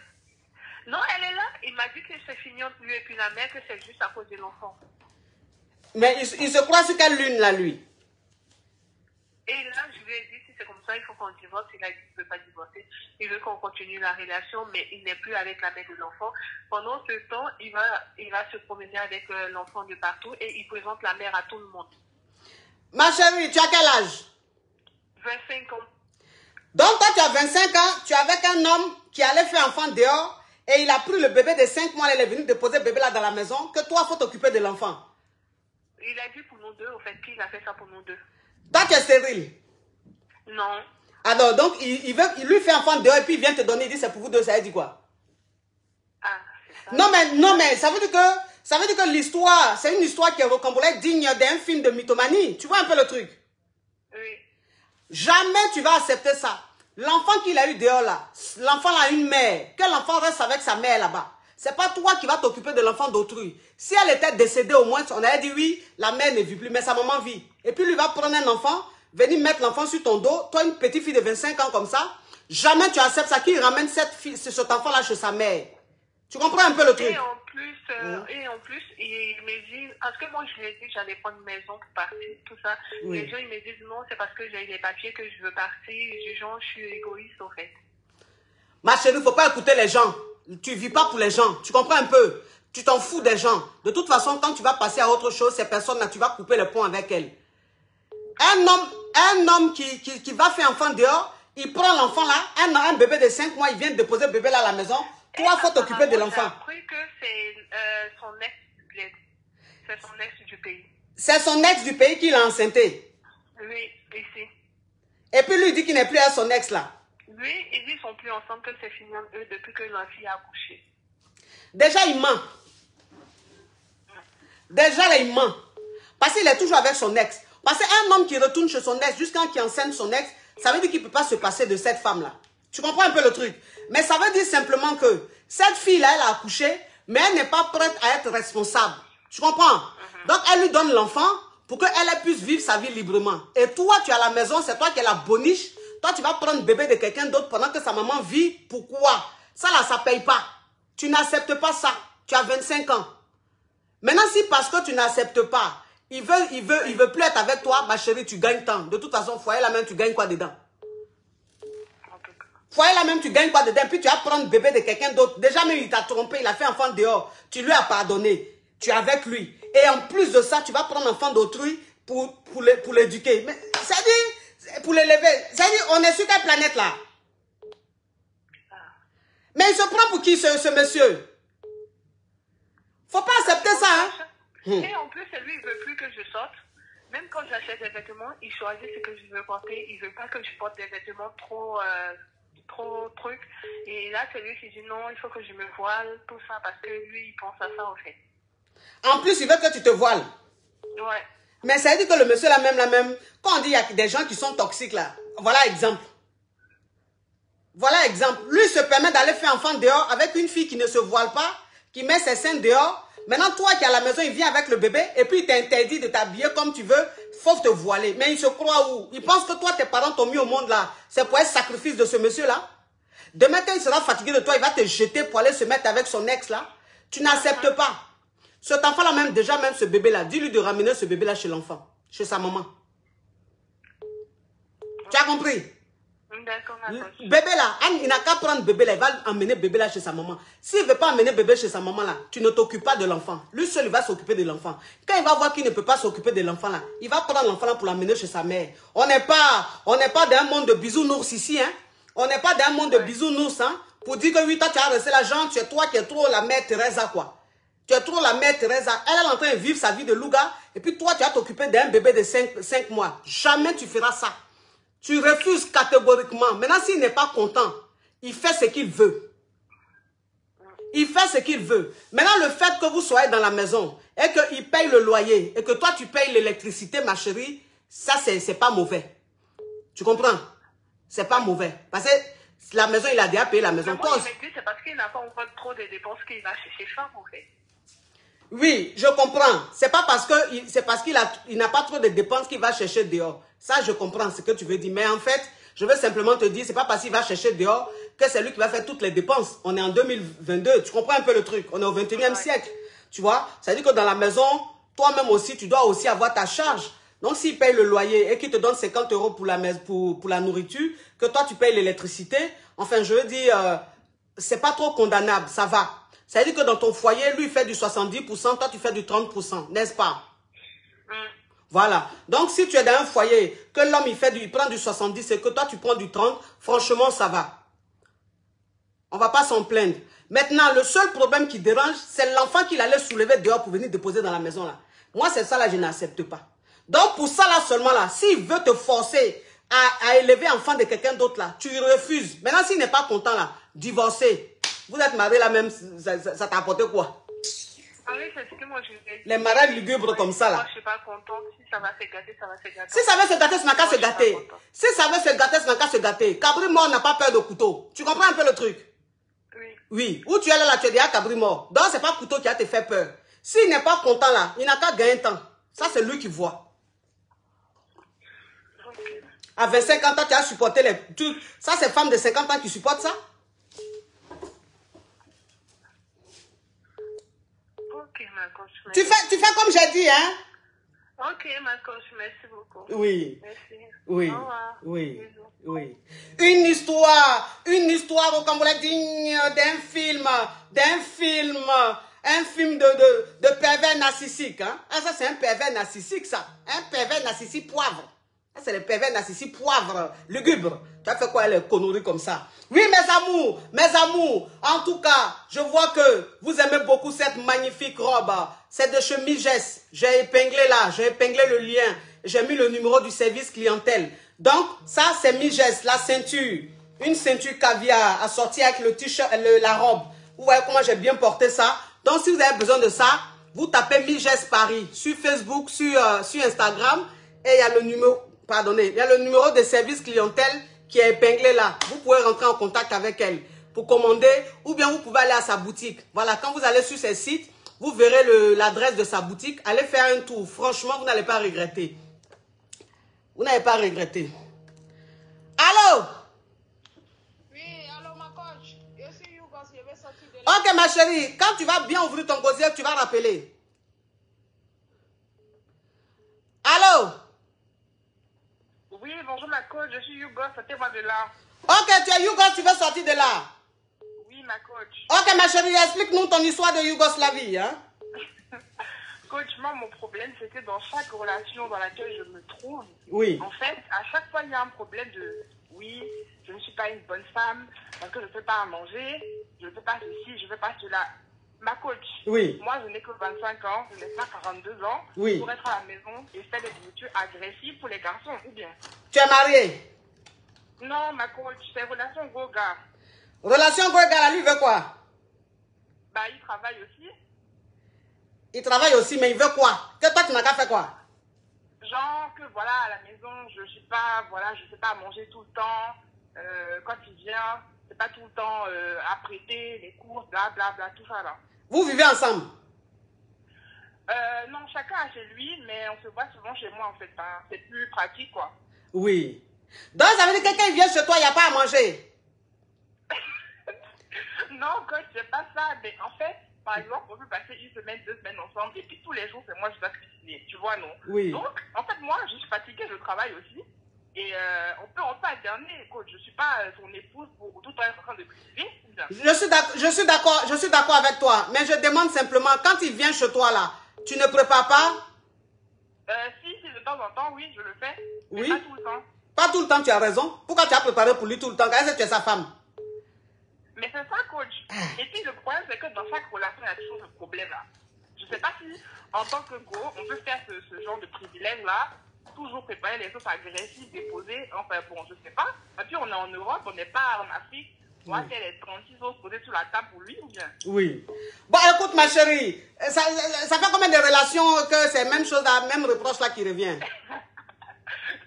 Non, elle est là. Il m'a dit que c'est fini entre lui et puis la mère, que c'est juste à cause de l'enfant. Mais il se croit sur quelle lune, là, lui? Et là, je lui ai dit, si c'est comme ça, il faut qu'on divorce. Il a dit qu'il ne veut pas divorcer. Il veut qu'on continue la relation, mais il n'est plus avec la mère de l'enfant. Pendant ce temps, il va se promener avec l'enfant de partout et il présente la mère à tout le monde. Ma chérie, tu as quel âge? 25 ans. Donc, toi, tu as 25 ans, tu es avec un homme qui allait faire enfant dehors et il a pris le bébé de 5 mois, il est venu déposer le bébé là dans la maison, que toi, il faut t'occuper de l'enfant. Il a dit pour nous deux, au fait, qu'il a fait ça pour nous deux. Toi, tu es stérile? Non. Alors, donc, il lui fait enfant dehors et puis il vient te donner, il dit c'est pour vous deux, ça veut dire quoi? Ah, c'est ça. Non, mais ça veut dire que l'histoire, c'est une histoire qui est rocambolesque, digne d'un film de mythomanie. Tu vois un peu le truc? Oui. Jamais tu vas accepter ça. L'enfant qu'il a eu dehors là, l'enfant a une mère. Que l'enfant reste avec sa mère là-bas. C'est pas toi qui vas t'occuper de l'enfant d'autrui. Si elle était décédée au moins, on aurait dit oui, la mère ne vit plus, mais sa maman vit. Et puis lui va prendre un enfant, venir mettre l'enfant sur ton dos. Toi, une petite fille de 25 ans comme ça, jamais tu acceptes ça, qu'il ramène cet enfant-là chez sa mère. Tu comprends un peu le truc? Et en plus, il me dit, parce que moi je lui ai dit que j'allais prendre une maison pour partir, tout ça. Oui. Les gens ils me disent non, c'est parce que j'ai les papiers que je veux partir. Je suis égoïste en fait. Ma chérie, il ne faut pas écouter les gens. Tu ne vis pas pour les gens. Tu comprends un peu? Tu t'en fous des gens. De toute façon, quand tu vas passer à autre chose, ces personnes-là, tu vas couper le pont avec elles. Un homme qui va faire enfant dehors, il prend l'enfant là, un bébé de 5 mois, il vient déposer le bébé là à la maison. Toi, il faut t'occuper de l'enfant. J'ai appris que c'est son ex du bled. C'est son ex du pays. C'est son ex du pays qui l'a enceinté. Oui, ici. Et puis lui, il dit qu'il n'est plus avec son ex là. Lui, ils ne sont plus ensemble, que c'est fini entre eux depuis que leur fille a accouché. Déjà, il ment. Déjà, là, il ment. Parce qu'il est toujours avec son ex. Parce qu'un homme qui retourne chez son ex jusqu'à qu'il enseigne son ex, ça veut dire qu'il ne peut pas se passer de cette femme-là. Tu comprends un peu le truc? Mais ça veut dire simplement que cette fille-là, elle a accouché, mais elle n'est pas prête à être responsable. Tu comprends? Donc, elle lui donne l'enfant pour qu'elle puisse vivre sa vie librement. Et toi, tu es à la maison, c'est toi qui es la boniche. Toi, tu vas prendre le bébé de quelqu'un d'autre pendant que sa maman vit. Pourquoi? Ça, là, ça ne paye pas. Tu n'acceptes pas ça. Tu as 25 ans. Maintenant, si parce que tu n'acceptes pas, il veut plus être avec toi, ma chérie, tu gagnes tant. De toute façon, foyer la même, tu gagnes quoi dedans? Foyer la même, tu gagnes quoi dedans? Puis tu vas prendre le bébé de quelqu'un d'autre. Déjà, même, il t'a trompé, il a fait enfant dehors. Tu lui as pardonné. Tu es avec lui. Et en plus de ça, tu vas prendre l'enfant d'autrui pour l'éduquer. Mais ça dit, pour l'élever. Ça dit, on est sur quelle planète là? Mais il se prend pour qui ce monsieur? Faut pas accepter ça, hein? Et en plus, lui, il veut plus que je sorte. Même quand j'achète des vêtements, il choisit ce que je veux porter. Il veut pas que je porte des vêtements trop trucs. Et là, c'est lui qui dit non, il faut que je me voile, tout ça, parce que lui, il pense à ça, en fait. En plus, il veut que tu te voiles. Ouais. Mais ça veut dire que le monsieur, la même, quand on dit qu'il y a des gens qui sont toxiques, là, voilà exemple. Voilà exemple. Lui se permet d'aller faire enfant dehors avec une fille qui ne se voile pas, qui met ses seins dehors. Maintenant, toi qui es à la maison, il vient avec le bébé et puis il t'interdit de t'habiller comme tu veux. Faut te voiler. Mais il se croit où? Il pense que toi, tes parents t'ont mis au monde là. C'est pour être sacrifice de ce monsieur-là. Demain, quand il sera fatigué de toi, il va te jeter pour aller se mettre avec son ex là. Tu n'acceptes pas. Cet enfant-là, même déjà, même ce bébé-là, dis-lui de ramener ce bébé-là chez l'enfant, chez sa maman. Tu as compris? D'accord, bébé là, il n'a qu'à prendre bébé là, il va emmener bébé là chez sa maman. S'il ne veut pas emmener bébé chez sa maman là, tu ne t'occupes pas de l'enfant. Lui seul, il va s'occuper de l'enfant. Quand il va voir qu'il ne peut pas s'occuper de l'enfant là, il va prendre l'enfant là pour l'emmener chez sa mère. On n'est pas dans un monde de bisounours ici, hein. On n'est pas dans un monde de bisounours, hein. Pour dire que oui, toi tu as resté l'argent, tu es toi qui es trop la mère Teresa, quoi. Tu es trop la mère Teresa. Elle est en train de vivre sa vie de louga. Et puis toi, tu vas t'occuper d'un bébé de 5 mois. Jamais tu feras ça. Tu refuses catégoriquement. Maintenant, s'il n'est pas content, il fait ce qu'il veut. Il fait ce qu'il veut. Maintenant, le fait que vous soyez dans la maison et qu'il paye le loyer et que toi, tu payes l'électricité, ma chérie, ça, c'est pas mauvais. Tu comprends? C'est pas mauvais. Parce que la maison, il a déjà payé la maison. Moi, il me dit, c'est parce qu'il n'a pas encore trop de dépenses qu'il va chez ses femmes, en fait. Oui, je comprends. C'est pas parce qu'il n'a pas trop de dépenses qu'il va chercher dehors. Ça, je comprends ce que tu veux dire. Mais en fait, je veux simplement te dire, c'est pas parce qu'il va chercher dehors que c'est lui qui va faire toutes les dépenses. On est en 2022. Tu comprends un peu le truc? On est au 21e siècle. Tu vois? Ça veut dire que dans la maison, toi-même aussi, tu dois aussi avoir ta charge. Donc, s'il paye le loyer et qu'il te donne 50 € pour la nourriture, que toi, tu payes l'électricité, enfin, je veux dire, c'est pas trop condamnable. Ça va. Ça veut dire que dans ton foyer, lui, il fait du 70%, toi, tu fais du 30%, n'est-ce pas? Voilà. Donc, si tu es dans un foyer, que l'homme, il prend du 70 et que toi, tu prends du 30, franchement, ça va. On ne va pas s'en plaindre. Maintenant, le seul problème qui dérange, c'est l'enfant qu'il allait soulever dehors pour venir déposer dans la maison, là. Moi, c'est ça, là, je n'accepte pas. Donc, pour ça, là, seulement, là, s'il veut te forcer à élever l'enfant de quelqu'un d'autre, là, tu refuses. Maintenant, s'il n'est pas content, là, divorcer. Vous êtes mariés là même, ça t'a apporté quoi? Ah oui, c'est ce que moi je veux. Les mariages lugubres comme ça là. Moi je suis pas contente. Si ça va se gâter, ça va se gâter. Si ça veut se gâter, ça n'a qu'à se gâter. Si ça veut se gâter, ça n'a qu'à se gâter. Cabri mort n'a pas peur de couteau. Tu comprends un peu le truc? Oui. Oui. Où tu es là, tu es déjà cabri mort. Donc c'est pas couteau qui a te fait peur. S'il n'est pas content là, il n'a qu'à gagner temps. Ça c'est lui qui voit. Okay. À 25 ans, tu as supporté les... Ça c'est femme de 50 ans qui supporte ça? Ok, ma coach. Tu fais comme j'ai dit, hein? Ok, ma coach, merci beaucoup. Oui. Merci. Oui. Au revoir. Oui. Oui. Une histoire au Cambodge digne d'un film, un film de pervers narcissique, hein? Ah, ça c'est un pervers narcissique, ça. Un pervers narcissique poivre. Ça c'est le pervers narcissique poivre, lugubre. Tu as fait quoi les conneries comme ça? Oui, mes amours, en tout cas, je vois que vous aimez beaucoup cette magnifique robe. C'est de chez Miges. J'ai épinglé là, j'ai épinglé le lien. J'ai mis le numéro du service clientèle. Donc, ça, c'est Miges, la ceinture. Une ceinture caviar assortie avec le t-shirt, la robe. Vous voyez comment j'ai bien porté ça? Donc, si vous avez besoin de ça, vous tapez Miges Paris sur Facebook, sur Instagram, et il y a le numéro, pardonnez, il y a le numéro de service clientèle qui est épinglé là. Vous pouvez rentrer en contact avec elle pour commander, ou bien vous pouvez aller à sa boutique. Voilà, quand vous allez sur ses sites, vous verrez l'adresse de sa boutique. Allez faire un tour. Franchement, vous n'allez pas regretter. Vous n'allez pas regretter. Allô? Oui, allô ma coach. Je suis Hugo, je vais sortir de là. Ok ma chérie, quand tu vas bien ouvrir ton gosier, tu vas rappeler. Allô? Oui, bonjour ma coach, je suis Hugo, sortez-moi de là. Ok, tu es Hugo, tu veux sortir de là? Oui, ma coach. Ok ma chérie, explique-nous ton histoire de Yougoslavie. Hein? Coach, moi, mon problème, c'est que dans chaque relation dans laquelle je me trouve, Oui. en fait, à chaque fois, il y a un problème de oui, je ne suis pas une bonne femme parce que je ne fais pas à manger, je ne fais pas ceci, je ne fais pas cela. Ma coach, Oui. moi, je n'ai que 25 ans, je n'ai pas 42 ans Oui. pour être à la maison et faire des nourritures agressives pour les garçons, ou bien. Tu es marié? Non, ma coach, c'est relation go-gars. Relation Goïga, lui veut quoi? Bah, il travaille aussi. Il travaille aussi, mais il veut quoi? Que toi, tu n'as qu'à faire quoi? Genre que voilà, à la maison, je suis pas, voilà, je sais pas manger tout le temps. Quand il vient, c'est pas tout le temps à prêter les courses, bla bla bla, tout ça là. Vous vivez ensemble? Non, chacun a chez lui, mais on se voit souvent chez moi en fait. Hein. C'est plus pratique quoi. Oui. Donc, ça veut dire que quand il vient chez toi, il n'y a pas à manger? Non, coach, c'est pas ça. Mais en fait, par exemple, on peut passer une semaine, 2 semaines ensemble, et puis tous les jours, c'est moi qui dois cuisiner. Tu vois, non? Oui. Donc, en fait, moi, je suis fatiguée, je travaille aussi. Et on peut alterner, coach. Je suis pas son épouse pour tout le temps être en train de cuisiner. Je suis d'accord avec toi. Mais je demande simplement, quand il vient chez toi là, tu ne prépares pas? Si, de temps en temps, oui, je le fais. Mais Oui. pas tout le temps. Pas tout le temps, tu as raison. Pourquoi tu as préparé pour lui tout le temps? Est-ce que tu es sa femme? Mais c'est ça, coach. Et puis, le problème, c'est que dans chaque relation, il y a toujours ce problème-là. Je sais pas si, en tant que go, on peut faire ce genre de privilège-là, toujours préparer les choses agressives, déposées. Enfin, bon, je sais pas. Et puis, on est en Europe, on n'est pas en Afrique. Moi, c'est les 36 choses posées sur la table pour lui ou bien? Oui. Bon, écoute, ma chérie, ça fait combien de relations que c'est la même chose, la même reproche là qui revient?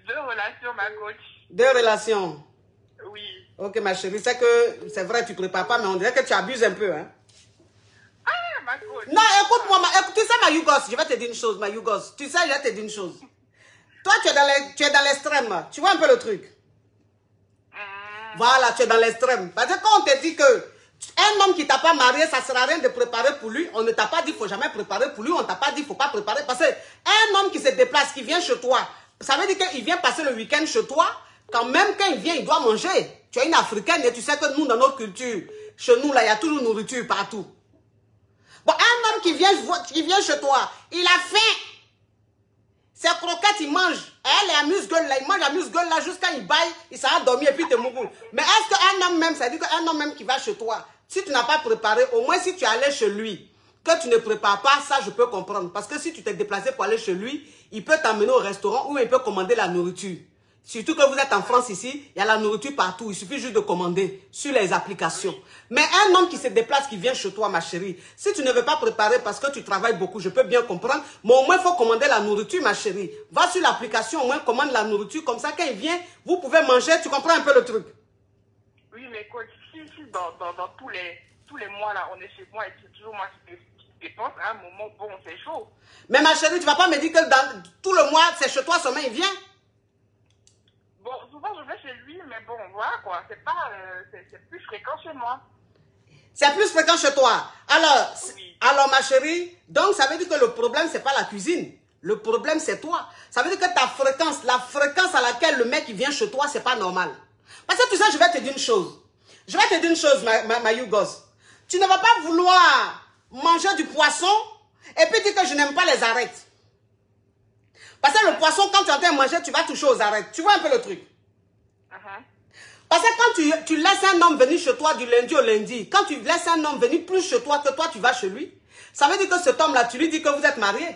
2 relations, ma coach. 2 relations. Oui. Ok, ma chérie, c'est que c'est vrai, tu ne prépares pas, mais on dirait que tu abuses un peu, hein? Ah, ma coach. Non, écoute-moi, tu sais, ma Yougos, je vais te dire une chose, ma Yougos. Tu sais, je vais te dire une chose. Toi, tu es dans l'extrême. Tu vois un peu le truc? Voilà, tu es dans l'extrême. Parce que quand on te dit que un homme qui ne t'a pas marié, ça ne sert à rien de préparer pour lui, on ne t'a pas dit qu'il ne faut jamais préparer pour lui, on ne t'a pas dit qu'il ne faut pas préparer. Parce qu'un homme qui se déplace, qui vient chez toi, ça veut dire qu'il vient passer le week-end chez toi, quand même quand il vient, il doit manger. Tu es une Africaine et tu sais que nous, dans notre culture, chez nous, là, il y a toujours nourriture partout. Bon, un homme qui vient chez toi, il a faim. Ses croquettes, il mange. Elle est amuse-gueule là, il mange amuse-gueule là jusqu'à il baille, il s'en va dormir et puis il te mouille. Mais est-ce qu'un homme même, ça veut dire qu'un homme même qui va chez toi, si tu n'as pas préparé, au moins si tu es allé chez lui, que tu ne prépares pas, ça je peux comprendre. Parce que si tu t'es déplacé pour aller chez lui, il peut t'emmener au restaurant ou il peut commander la nourriture. Surtout que vous êtes en France ici, il y a la nourriture partout. Il suffit juste de commander sur les applications. Mais un homme qui se déplace, qui vient chez toi, ma chérie, si tu ne veux pas préparer parce que tu travailles beaucoup, je peux bien comprendre. Mais au moins, il faut commander la nourriture, ma chérie. Va sur l'application, au moins, commande la nourriture. Comme ça, quand il vient, vous pouvez manger. Tu comprends un peu le truc? Oui, mais coach, si dans tous les mois, là, on est chez moi et c'est toujours moi qui dépense, à un moment, bon, c'est chaud. Mais ma chérie, tu ne vas pas me dire que dans tout le mois, c'est chez toi seulement, il vient? Bon, souvent je vais chez lui, mais bon, voilà quoi, c'est pas, c'est plus fréquent chez moi. C'est plus fréquent chez toi. Alors, Oui. alors ma chérie, donc ça veut dire que le problème, c'est pas la cuisine. Le problème, c'est toi. Ça veut dire que ta fréquence, la fréquence à laquelle le mec il vient chez toi, c'est pas normal. Parce que tu sais, je vais te dire une chose. Je vais te dire une chose, ma Yougos. Tu ne vas pas vouloir manger du poisson et puis dire que je n'aime pas les arêtes. Parce que le poisson, quand tu es en train de manger, tu vas toucher aux arêtes. Tu vois un peu le truc? Parce que quand tu laisses un homme venir chez toi du lundi au lundi, quand tu laisses un homme venir plus chez toi que toi, tu vas chez lui, ça veut dire que cet homme-là, tu lui dis que vous êtes mariés.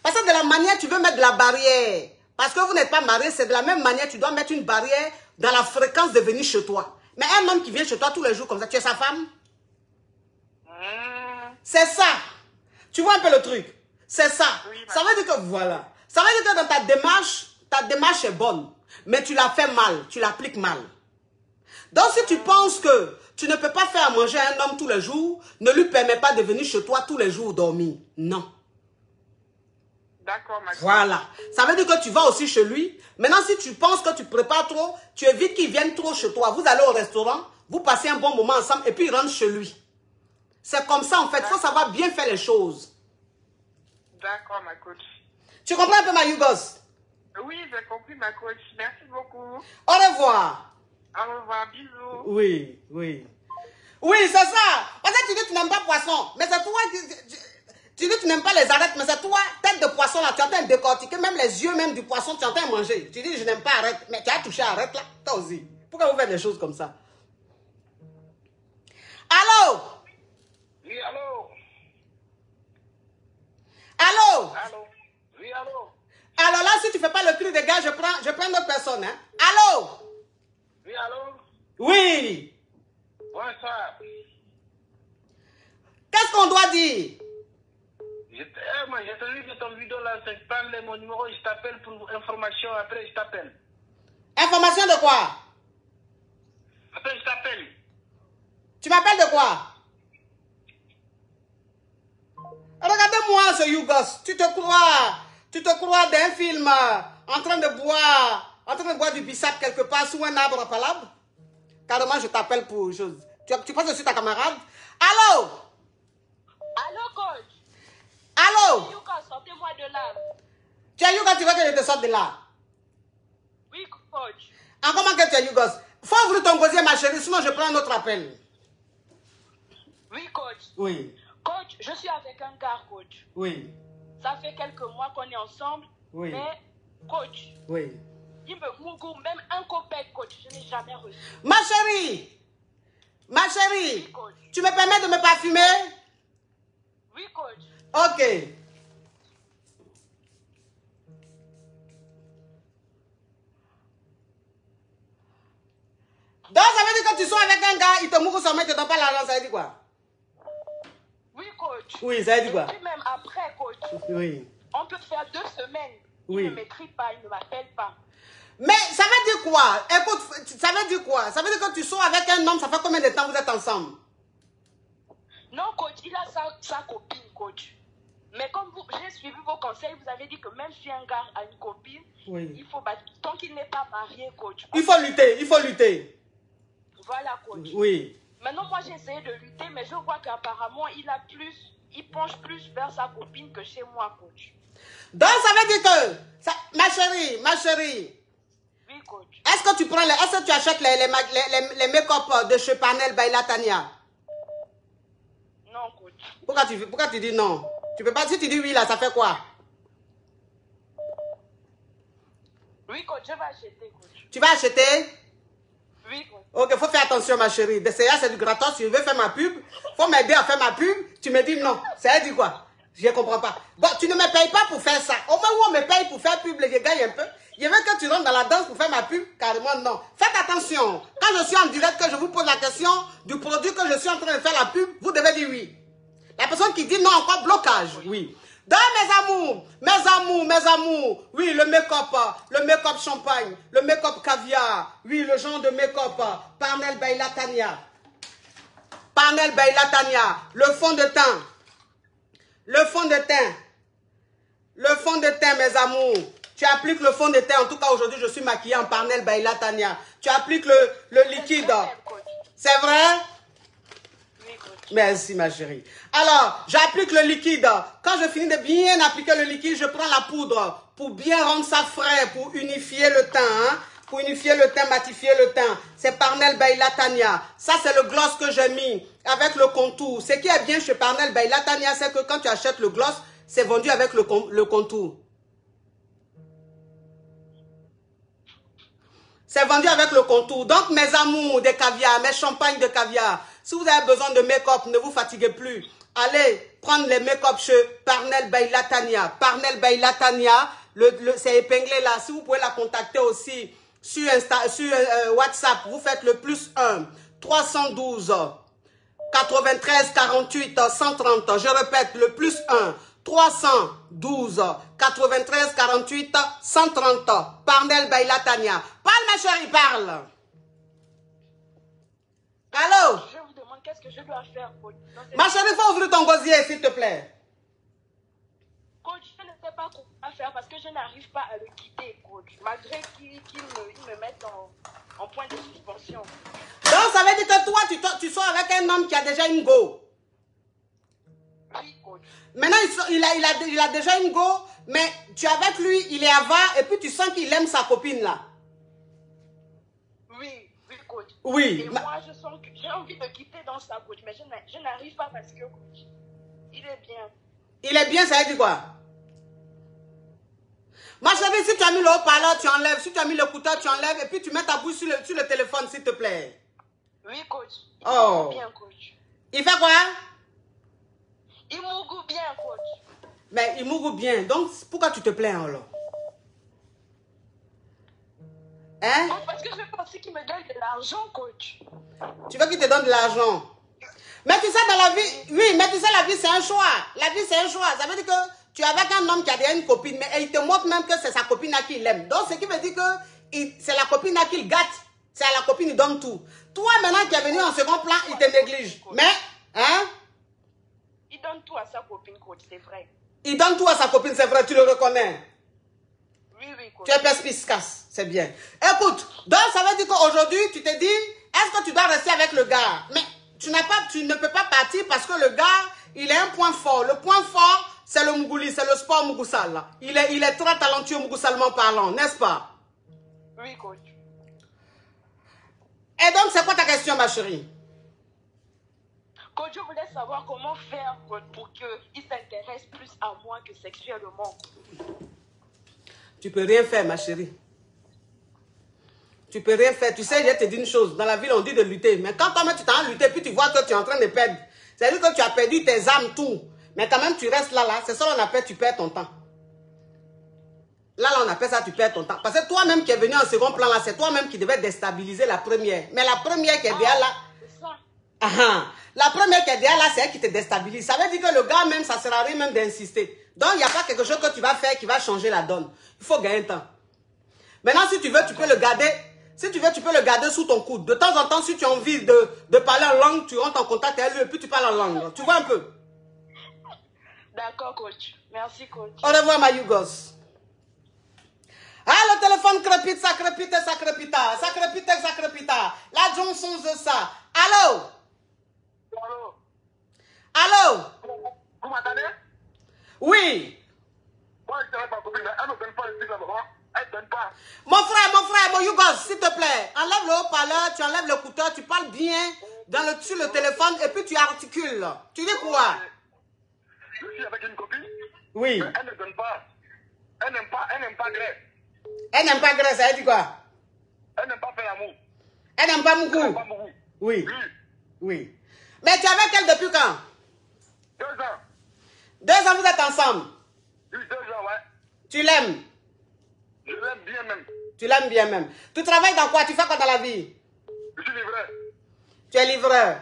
Parce que de la manière, tu veux mettre de la barrière. Parce que vous n'êtes pas mariés, c'est de la même manière, tu dois mettre une barrière dans la fréquence de venir chez toi. Mais un homme qui vient chez toi tous les jours comme ça, tu es sa femme? C'est ça. Tu vois un peu le truc? C'est ça. Oui, Ça veut dire que voilà. Ça veut dire que dans ta démarche est bonne. Mais tu la fais mal. Tu l'appliques mal. Donc si tu penses que tu ne peux pas faire à manger à un homme tous les jours, ne lui permets pas de venir chez toi tous les jours dormir. Non. D'accord, ma coach. Voilà. Ça veut dire que tu vas aussi chez lui. Maintenant, si tu penses que tu prépares trop, tu évites qu'il vienne trop chez toi. Vous allez au restaurant, vous passez un bon moment ensemble et puis il rentre chez lui. C'est comme ça en fait. Il faut savoir bien faire les choses. D'accord, ma coach. Tu comprends un peu ma Yougos? Oui, j'ai compris, ma coach. Merci beaucoup. Au revoir. Au revoir, bisous. Oui, oui. Oui, c'est ça. Parce que tu dis que tu n'aimes pas poisson. Mais c'est toi qui... Tu dis que tu n'aimes pas les arêtes, mais c'est toi, tête de poisson là, tu es en train de décortiquer, même les yeux même du poisson, tu es en train de manger. Tu dis je n'aime pas arête, mais tu as touché arête là, toi aussi. Pourquoi vous faites des choses comme ça? Allô? Oui, allô? Allô? Allô? Oui, allô? Alors là, si tu ne fais pas le cri des gars, je prends une autre personne. Hein? Allô? Oui, allô? Oui. Bonsoir. Qu'est-ce qu'on doit dire? Moi, j'ai entendu que ton vidéo là, c'est parle mon numéro, je t'appelle pour information, après je t'appelle. Information de quoi? Après je t'appelle. Tu m'appelles de quoi? Regardez-moi ce Yougos. Tu te crois d'un film en train de boire du bissap quelque part sous un arbre à palabre? Carrément, je t'appelle pour chose. Tu penses que je suis ta camarade? Allô? Allô, coach? Allô? Yuka, sortez-moi de là. Tu es Yougos, tu veux que je te sorte de là? Oui, coach. Ah, comment que tu es Yougos? Faut ouvrir ton gosier, ma chérie, sinon je prends un autre appel. Oui, coach. Oui, Coach, je suis avec un gars, coach. oui, Ça fait quelques mois qu'on est ensemble. Oui. Mais, coach, oui. il me mougoure même un copec, coach. Je n'ai jamais reçu. Ma chérie, Oui, coach. tu me permets de me parfumer? Oui, coach. Ok. Donc, ça veut dire que tu sois avec un gars, il te mouille sur main, il te donne pas l'argent, ça veut dire quoi? Oui, coach. Oui, ça veut dire quoi? Et puis même après, coach, Oui. on peut faire 2 semaines. Oui. Il ne m'écrit pas, il ne m'appelle pas. Mais ça veut dire quoi? Écoute, ça veut dire quoi? Ça veut dire que tu sors avec un homme, ça fait combien de temps vous êtes ensemble? Non, coach, il a sa copine, coach. Mais comme j'ai suivi vos conseils, vous avez dit que même si un gars a une copine, Oui. il faut battre. Tant qu'il n'est pas marié, coach. Il faut lutter, il faut lutter. Voilà, coach. Oui. Maintenant, moi, j'ai essayé de lutter, mais je vois qu'apparemment, il penche plus vers sa copine que chez moi, coach. Donc, ça veut dire que, ma chérie, Oui, coach. est-ce que tu achètes les make-up de chez Parnell Baila Tania? Non, coach. Pourquoi tu dis non? Tu peux pas, si tu dis oui là, ça fait quoi? Oui, coach, je vais acheter, coach. Tu vas acheter? Oui, coach. Ok, faut faire attention ma chérie. D'essayer, c'est du gratos, tu veux faire ma pub, faut m'aider à faire ma pub, tu me dis non. Ça veut dire quoi? Je ne comprends pas. Bon, tu ne me payes pas pour faire ça. Au moins où on me paye pour faire pub, je gagne un peu. Je veux que tu rentres dans la danse pour faire ma pub, carrément non. Faites attention. Quand je suis en direct, que je vous pose la question du produit que je suis en train de faire la pub, vous devez dire oui. La personne qui dit non, encore blocage, oui. Donc mes amours, oui, le make-up champagne, le make-up caviar, oui, le genre de make-up, Parnell Baila Tania, le fond de teint, mes amours. Tu appliques le fond de teint, en tout cas aujourd'hui je suis maquillée en Parnell Baila Tania. Tu appliques le liquide, c'est vrai? Merci ma chérie. Alors, j'applique le liquide. Quand je finis de bien appliquer le liquide, je prends la poudre pour bien rendre ça frais, pour unifier le teint. Hein? Pour unifier le teint, matifier le teint. C'est Parnell Baila Tania. Ça, c'est le gloss que j'ai mis avec le contour. Ce qui est bien chez Parnell Baila Tania, c'est que quand tu achètes le gloss, c'est vendu avec le contour. C'est vendu avec le contour. Donc, mes amours de caviar, mes champagnes de caviar, si vous avez besoin de make-up, ne vous fatiguez plus. Allez prendre les make-up chez Parnell Baila Tania. Parnell Baila Tania, c'est épinglé là. Si vous pouvez la contacter aussi sur WhatsApp, vous faites le +1 312 93 48 130. Je répète, le plus 1 312 93 48 130. Parnel Baila Tania. Parle ma chérie, parle. Allô? Je vous demande qu'est-ce que je dois faire, coach. Ma chérie, il faut ouvrir ton gosier, s'il te plaît. Coach, je ne sais pas quoi faire parce que je n'arrive pas à le quitter, coach. Malgré qu'il me mette en point de suspension. Donc, ça veut dire que toi, tu sors avec un homme qui a déjà une go. Oui, coach. Maintenant, il a déjà une go, mais tu es avec lui, il est avare, et puis tu sens qu'il aime sa copine là. Oui, coach. Oui. Et moi, je sens que j'ai envie de quitter dans sa coach, mais je n'arrive pas parce que, coach, il est bien. Il est bien, ça veut dire quoi? Ma chérie, si tu as mis le haut-parleur, tu enlèves. Si tu as mis l'écouteur, tu enlèves. Et puis tu mets ta bouche sur le téléphone, s'il te plaît. Oui, coach. Il Oh. bien, coach. Il fait quoi? Il mougoue bien, coach. Mais il mougoue bien. Donc, pourquoi tu te plains alors? Hein? Coach, parce que je pensais qu'il me donne de l'argent, coach. Tu veux qu'il te donne de l'argent? Mais tu sais, dans la vie, oui, mais tu sais, la vie, c'est un choix. La vie, c'est un choix. Ça veut dire que tu es avec un homme qui a déjà une copine, mais il te montre même que c'est sa copine à qui il aime. Donc, ce qui veut dire que c'est la copine à qui il gâte. C'est à la copine, il donne tout. Toi, maintenant, qui es venu en second plan, il te néglige. Mais, hein? Il donne tout à sa copine, coach, c'est vrai. Il donne tout à sa copine, c'est vrai, tu le reconnais. Oui, coach. Tu es perspicace, c'est bien. Écoute, donc ça veut dire qu'aujourd'hui, tu te dis, est-ce que tu dois rester avec le gars? Mais tu ne peux pas partir parce que le gars, il a un point fort. Le point fort, c'est le Mougouli, c'est le sport Mougoussal. Il est très talentueux Mougousalement parlant, n'est-ce pas? Oui, coach. Et donc, c'est quoi ta question, ma chérie? Coach, je voulais savoir comment faire pour qu'il s'intéresse plus à moi que sexuellement. Tu peux rien faire, ma chérie. Tu peux rien faire. Tu sais, je te dis une chose. Dans la ville, on dit de lutter. Mais quand toi-même, tu t'en lutter, puis tu vois que tu es en train de perdre. C'est-à-dire que tu as perdu tes âmes, tout. Mais quand même, tu restes là. C'est ça qu'on appelle, tu perds ton temps. Là, on appelle ça, tu perds ton temps. Parce que toi-même qui es venu en second plan, là, c'est toi-même qui devais déstabiliser la première. Mais la première qui est derrière là... C'est ça. La première qui est derrière là, c'est elle qui te déstabilise. Ça veut dire que le gars même, ça ne sert à rien même d'insister. Donc, il n'y a pas quelque chose que tu vas faire qui va changer la donne. Il faut gagner un temps. Maintenant, si tu veux, tu peux le garder. Si tu veux, tu peux le garder sous ton coude. De temps en temps, si tu as envie de parler en langue, tu rentres en contact avec lui et puis tu parles en langue. Tu vois un peu? D'accord, coach. Merci, coach. Au revoir, ma Yougos. Ah, le téléphone crépite, ça crépite, ça crépita. Ça crépite, ça crépita. La Johnson de ça. Allô? Allô? Allô? Vous m'entendez? Oui. Moi, je dirais ma copine, mais elle ne donne pas le truc là-bas. Elle ne donne pas. Mon frère, mon Yougos, s'il te plaît. Enlève le haut-parleur, tu enlèves l'écouteur, tu parles bien sur le téléphone et puis tu articules. Tu dis quoi? Je suis avec une copine. Oui. Mais elle ne donne pas. Elle n'aime pas Grèce. Elle n'aime pas Grèce, elle dit quoi? Elle n'aime pas faire l'amour. Elle n'aime pas Elle n'aime Mougou. pas beaucoup. Oui. Oui. Oui. Mais tu es avec elle depuis quand? 2 ans. 2 ans, vous êtes ensemble. Oui, 2 ans, ouais. Tu l'aimes? Je l'aime bien même. Tu l'aimes bien même. Tu travailles dans quoi? Tu fais quoi dans la vie? Je suis livreur. Tu es livreur.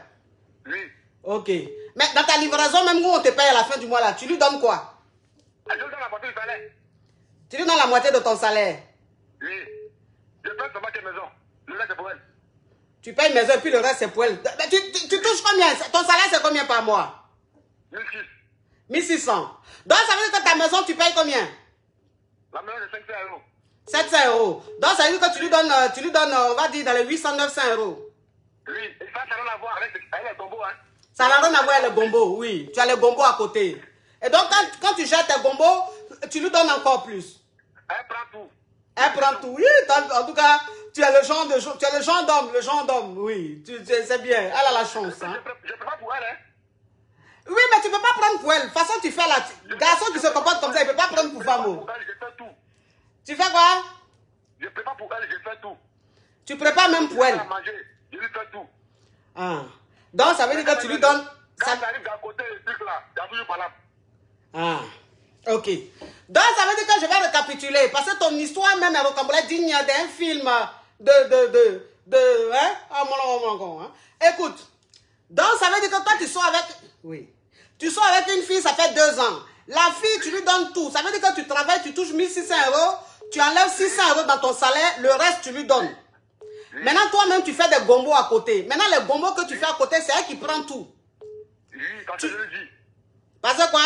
Oui. Ok. Mais dans ta livraison, même où on te paye à la fin du mois, là, tu lui donnes quoi? Je lui donne la moitié du salaire. Tu lui donnes la moitié de ton salaire. Oui. Je paye seulement quelle maison. Le reste, c'est pour elle. Tu payes maison et puis le reste, c'est pour elle. Mais tu touches combien? Ton salaire, c'est combien par mois? 1600. 1600. Donc, ça veut dire que ta maison, tu payes combien? La maison, c'est 500 euros. 700 euros. Donc, ça veut dire que tu lui donnes, on va dire, dans les 800-900 euros. Oui. Et ça n'a rien à voir avec les gombos, hein. Ça n'a rien à voir avec le gombo, oui. Tu as le gombo à côté. Et donc, quand tu jettes tes gombos, tu lui donnes encore plus. Elle prend tout. Elle prend tout. Oui, en tout cas, tu es le genre d'homme, oui. C'est bien. Elle a la chance. Hein. Je ne peux pas pour elle, hein. Oui, mais tu ne peux pas prendre pour elle. De toute façon, tu fais la... Garçon qui se comporte comme ça, il ne peut pas prendre pour femme. Pour elle, je fais tout. Tu fais quoi? Je prépare pour elle, je fais tout. Tu prépares même pour elle. À manger, je lui fais tout. Ah. Donc, ça veut dire que tu lui donnes... Quand ça arrive d'à côté, le truc là, il y a toujours pas là. Ah. Ok. Donc, ça veut dire que je vais récapituler. Parce que ton histoire même est rocambolesque digne d'un film hein? Écoute, Donc, ça veut dire que toi, tu sors avec... Oui. Tu sors avec une fille, ça fait 2 ans. La fille, tu lui donnes tout. Ça veut dire que tu travailles, tu touches 1600 €, tu enlèves 600 € dans ton salaire, le reste, tu lui donnes. Oui. Maintenant, toi-même, tu fais des gombos à côté. Maintenant, les gombos que tu fais à côté, c'est elle qui prend tout. Oui, parce que je le dis. Parce que quoi?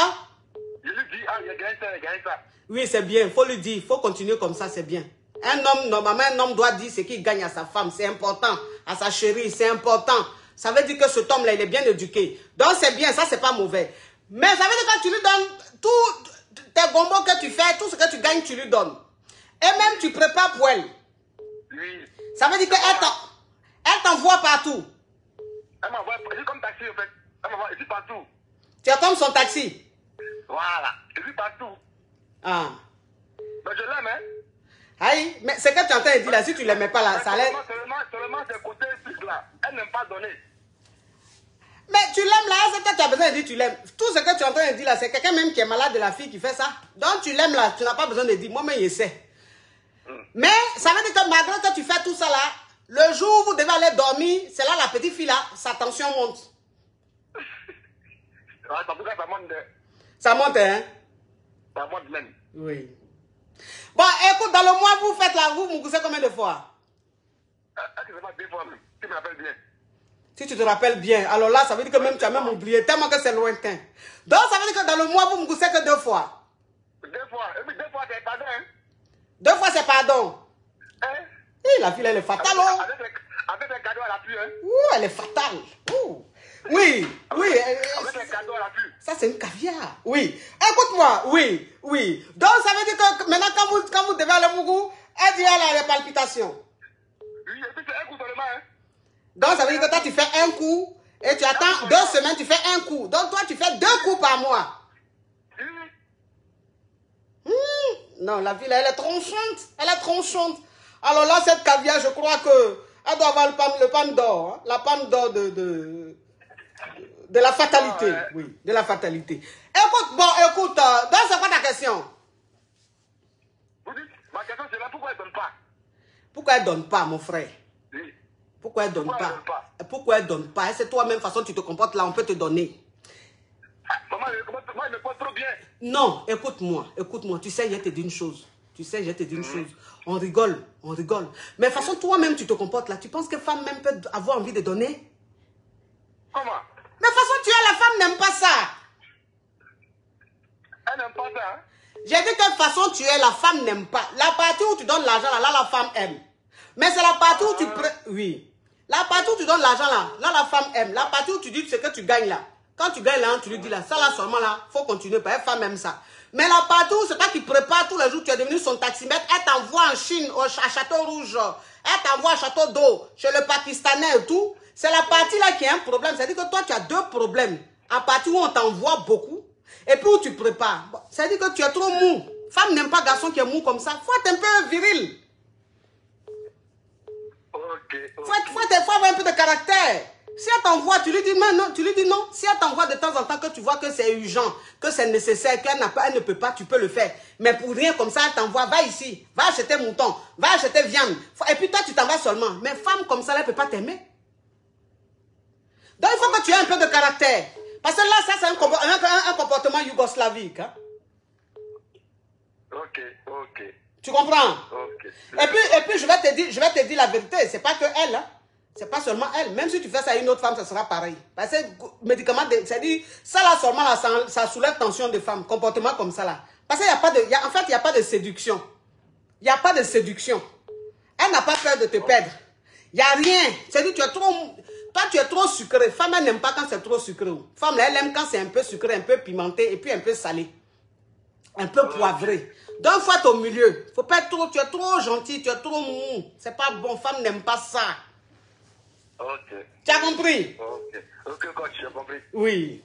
Je lui dis, ah, il a gagné ça, il a gagné ça. Oui, c'est bien, il faut lui dire, il faut continuer comme ça, c'est bien. Un homme, normalement, un homme doit dire ce qu'il gagne à sa femme, c'est important. À sa chérie, c'est important. Ça veut dire que cet homme-là, il est bien éduqué. Donc, c'est bien, ça, c'est pas mauvais. Mais ça veut dire que tu lui donnes tous tes gombos que tu fais, tout ce que tu gagnes, tu lui donnes. Et même, tu prépares pour elle. Oui. Ça veut dire qu'elle t'envoie partout. Elle m'envoie, c'est comme taxi, en fait. Elle m'envoie ici partout. Tu es comme son taxi. Voilà, ici partout. Ah. Mais je l'aime, hein. Aïe, mais c'est que tu es en train de dire là, si tu ne l'aimais pas là, ça allait... Seulement ces côtés là, elle n'aime pas donner. Mais tu l'aimes là, c'est que tu as besoin de dire tu l'aimes. Tout ce que tu es en train de dire là, c'est quelqu'un même qui est malade de la fille qui fait ça. Donc tu l'aimes là, tu n'as pas besoin de dire, moi-même je sais. Mais ça veut dire que malgré que tu fais tout ça là, le jour où vous devez aller dormir, c'est là la petite fille là, sa tension monte. Ça monte. Ça monte, hein? Ça monte même. Oui. Bon, écoute, dans le mois, vous faites là, vous me coussez combien de fois? C'est pas 2 fois même. Tu me rappelles bien. Si tu te rappelles bien, alors là, ça veut dire que même tu as même oublié, tellement que c'est lointain. Donc, ça veut dire que dans le mois, vous me coussez que 2 fois. 2 fois. Et puis 2 fois, c'est pardon, hein? 2 fois, c'est pardon. Hein? Et la fille, elle est fatale, oh. Avec un cadeau à l'appui, hein? Ouh, elle est fatale. Ouh. Oui, oui. Avec un cadeau à l'appui. Ça, c'est une caviar. Oui. Écoute-moi, oui, oui. Donc, ça veut dire que maintenant, quand vous devez aller au Mougou, elle dit elle a les palpitations. Oui, et puis c'est un coup seulement, hein? Donc, ça veut dire que toi, tu fais un coup et tu attends 2 semaines, tu fais un coup. Donc, toi, tu fais 2 coups par mois. Non, la ville, elle est tronchante. Elle est tronchante. Alors là, cette caviar, je crois que elle doit avoir le palme d'or. Hein? La palme d'or de la fatalité. Ah, ouais. Oui, de la fatalité. Écoute, donc c'est quoi ta question? Vous dites, ma question c'est là, pourquoi elle ne donne pas? Pourquoi elle ne donne pas, mon frère? Oui. Pourquoi elle ne donne pas? Pourquoi elle ne donne pas? C'est toi-même, façon tu te comportes là, on peut te donner. Maman, moi, je me porte trop bien. Non, écoute-moi, tu sais, je te dis une chose. On rigole. Mais de toute façon, toi-même, tu te comportes là. Tu penses que femme même peut avoir envie de donner? Comment? Mais de toute façon, tu es la femme n'aime pas ça. Elle n'aime pas ça, hein? J'ai dit que de toute façon, tu es la femme n'aime pas. La partie où tu donnes l'argent là, la femme aime. Mais c'est la partie où tu... Oui. La partie où tu donnes l'argent là, la femme aime. La partie où tu dis ce que tu gagnes là. Quand tu gagnes là, tu lui dis là, ça là seulement là, faut continuer, parce que la femme aime ça. Mais là partout, c'est pas qu'il prépare tous les jours, tu es devenu son taximètre, elle t'envoie en Chine, à Château Rouge, elle t'envoie à Château d'eau, chez le Pakistanais et tout. C'est la partie là qui a un problème, c'est-à-dire que toi tu as 2 problèmes. À partir où on t'envoie beaucoup, et puis où tu prépares. Bon, c'est-à-dire que tu es trop mou. Femme n'aime pas garçon qui est mou comme ça, faut être un peu viril. Faut avoir un peu de caractère. Si elle t'envoie, tu lui dis non, tu lui dis non. Si elle t'envoie de temps en temps que tu vois que c'est urgent, que c'est nécessaire, qu'elle ne peut pas, tu peux le faire. Mais pour rien comme ça, elle t'envoie, va ici, va acheter mouton, va acheter viande. Et puis toi, tu t'en vas seulement. Mais femme comme ça, elle ne peut pas t'aimer. Donc il faut que tu aies un peu de caractère. Parce que là, ça, c'est un comportement yougoslavique. Hein? Ok. Tu comprends? Ok. Et puis je vais te dire la vérité. C'est pas que elle, hein? C'est pas seulement elle. Même si tu fais ça à une autre femme, ça sera pareil. Parce que médicament, c'est-à-dire, ça là seulement, là, ça soulève tension de femme. Comportement comme ça là. Parce qu'il n'y a pas de... En fait, il n'y a pas de séduction. Il n'y a pas de séduction. Elle n'a pas peur de te perdre. Il n'y a rien. C'est-à-dire, tu es trop... Toi, tu es trop sucré. Femme, elle n'aime pas quand c'est trop sucré. Femme, elle aime quand c'est un peu sucré, un peu pimenté et puis un peu salé. Un peu poivré. Donc, il faut être au milieu. Faut pas être trop... Tu es trop gentil, tu es trop mou. C'est pas bon. Femme n'aime pas ça. Ok. Tu as compris? Ok, coach, j'ai compris. Oui.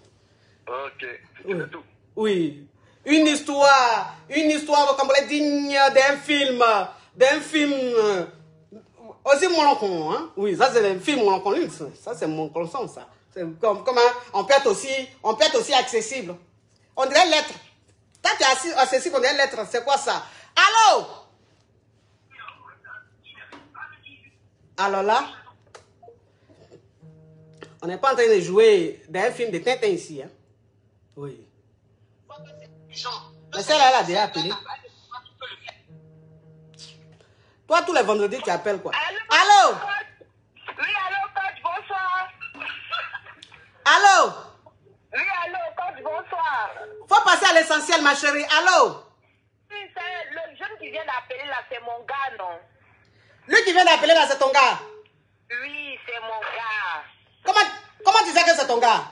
Ok. Tu veux tout? Oui. Une histoire comme elle digne d'un film. Aussi mon oncle, hein? Oui, ça c'est le film mon oncle. Ça c'est mon conscience, ça. C'est comme on peut être aussi accessible. On dirait lettre. Quand tu es accessible, on dirait lettre. C'est quoi ça? Allô? Alors là? On n'est pas en train de jouer dans un film de Tintin ici. Hein? Oui. Mais celle-là, elle a déjà appelé. Toi, tous les vendredis, tu appelles quoi? Allô? Oui, allô, coach, bonsoir. Allô? Oui, allô, coach, bonsoir. Faut passer à l'essentiel, ma chérie. Allô? Oui, c'est le jeune qui vient d'appeler là, c'est mon gars, non? Lui qui vient d'appeler là, c'est ton gars? Oui, c'est mon gars. Comment tu sais que c'est ton gars?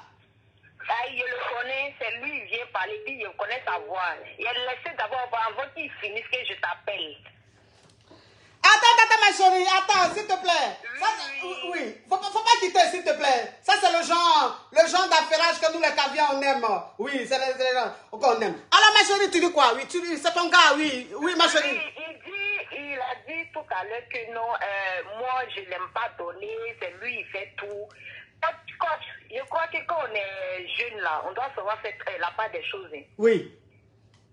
Ah, je le connais, c'est lui, il vient parler, puis je connais sa voix. Il a laissé d'abord avant qu'il finisse que je t'appelle. Attends, ma chérie, attends, s'il te plaît. Oui. Faut pas quitter, s'il te plaît. Ça, c'est le genre d'affairage que nous, les caviars, on aime. Oui, c'est le genre qu'on aime. Alors, ma chérie, tu dis quoi? Oui, c'est ton gars, oui, ma chérie. Il a dit tout à l'heure que non, moi, je l'aime pas donner, c'est lui, il fait tout. Coach, je crois que quand on est jeune, là, on doit savoir faire la part des choses. Hein. Oui.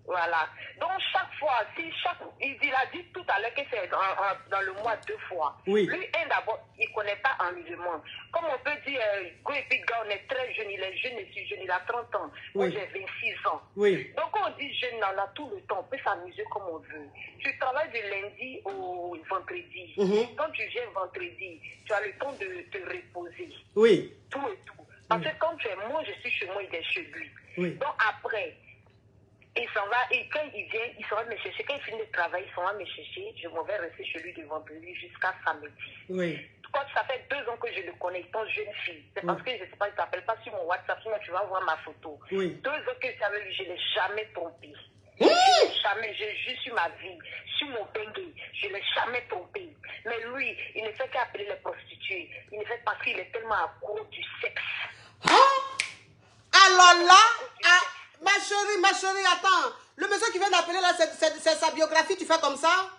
Voilà. Donc, chaque fois, il a dit tout à l'heure que c'est dans le mois 2 fois. Oui. Lui, d'abord, il ne connaît pas enlèvement. Comme on peut dire, on est très jeune, il est jeune et si jeune, il a 30 ans. Moi, j'ai 26 ans. Oui. Donc, quand on dit jeune, on a tout le temps, on peut s'amuser comme on veut. Tu travailles du lundi au vendredi. Quand tu viens vendredi, tu as le temps de te reposer. Oui. Tout et tout. Parce que quand moi, je suis chez moi, il est chez lui. Oui. Donc, après, il s'en va, et quand il vient, il s'en va me chercher. Quand il finit de travailler, il s'en va me chercher. Je m'en vais rester chez lui de vendredi jusqu'à samedi. Oui. Quand ça fait 2 ans que je le connais, étant jeune fille, c'est parce que je ne sais pas, il ne t'appelle pas sur mon WhatsApp, sinon tu vas voir ma photo. Oui. 2 ans que je suis avec lui, je ne l'ai jamais trompé. Jamais, je juste sur ma vie, sur mon bengue, je ne l'ai jamais trompé. Mais lui, il ne fait qu'appeler les prostituées. Il ne fait parce qu'il est tellement accro du sexe. Alors là, ma chérie, attends. Le monsieur qui vient d'appeler là, c'est sa biographie, tu fais comme ça?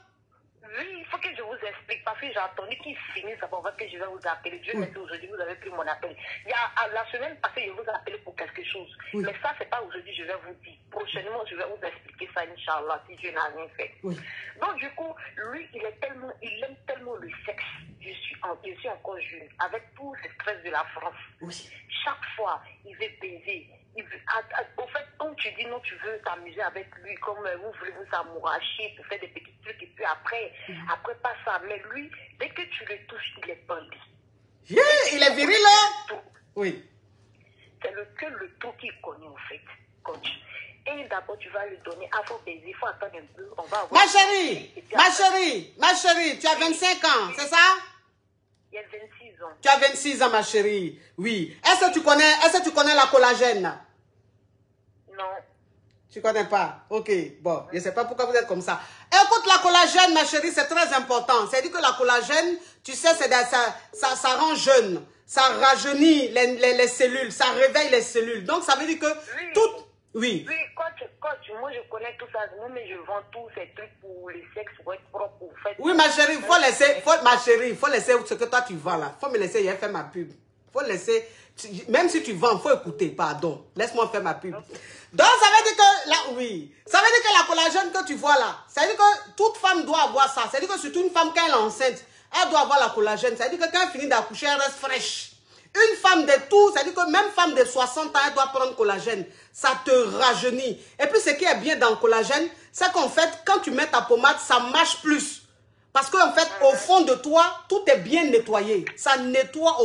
Oui, il faut que je vous explique parce que j'ai attendu qu'il finisse d'abord parce que je vais vous appeler. Dieu merci, aujourd'hui, vous avez pris mon appel. Il y a la semaine passée, je vous ai appelé pour quelque chose. Oui. Mais ça, c'est pas aujourd'hui, je vais vous dire. Prochainement, je vais vous expliquer ça, Inch'Allah, si Dieu n'a rien fait. Oui. Donc, du coup, lui, il aime tellement le sexe. Je suis encore jeune, avec tout ce stress de la France. Oui. Chaque fois, il veut baiser. Au fait, quand tu dis non, tu veux t'amuser avec lui, comme vous voulez vous amouracher pour faire des petits trucs, et puis après pas ça. Mais lui, dès que tu le touches, il est bandit. Yeah, il est viril là. Oui. C'est que le tout qu'il connaît en fait, coach. Et d'abord, tu vas lui donner, faut baiser, il faut attendre un peu, on va avoir... Ma chérie, tu as 25 ans, c'est ça? Il y a 26 ans. Tu as 26 ans, ma chérie. Oui. Est-ce que tu connais la collagène? Non. Tu connais pas? Ok. Bon, je ne sais pas pourquoi vous êtes comme ça. Écoute, la collagène, ma chérie, c'est très important. C'est-à-dire que la collagène, tu sais, ça rend jeune. Ça rajeunit les cellules. Ça réveille les cellules. Donc, ça veut dire que tout... Oui. Oui, coach, moi je connais tout ça, mais je vends tous ces trucs pour le sexe, pour être propre, pour faire... Oui, ma chérie, faut laisser ce que toi tu vends là. Faut me laisser faire ma pub. Faut laisser, même si tu vends, faut écouter, pardon. Laisse-moi faire ma pub. Okay. Donc, ça veut dire que, là, oui, ça veut dire que la collagène que tu vois là, ça veut dire que toute femme doit avoir ça. Ça veut dire que surtout une femme, quand elle est enceinte, elle doit avoir la collagène. Ça veut dire que quand elle finit d'accoucher, elle reste fraîche. Une femme de tout, c'est-à-dire que même femme de 60 ans, elle doit prendre collagène. Ça te rajeunit. Et puis, ce qui est bien dans le collagène, c'est qu'en fait, quand tu mets ta pommade, ça marche plus. Parce qu'en fait, au fond de toi, tout est bien nettoyé. Ça nettoie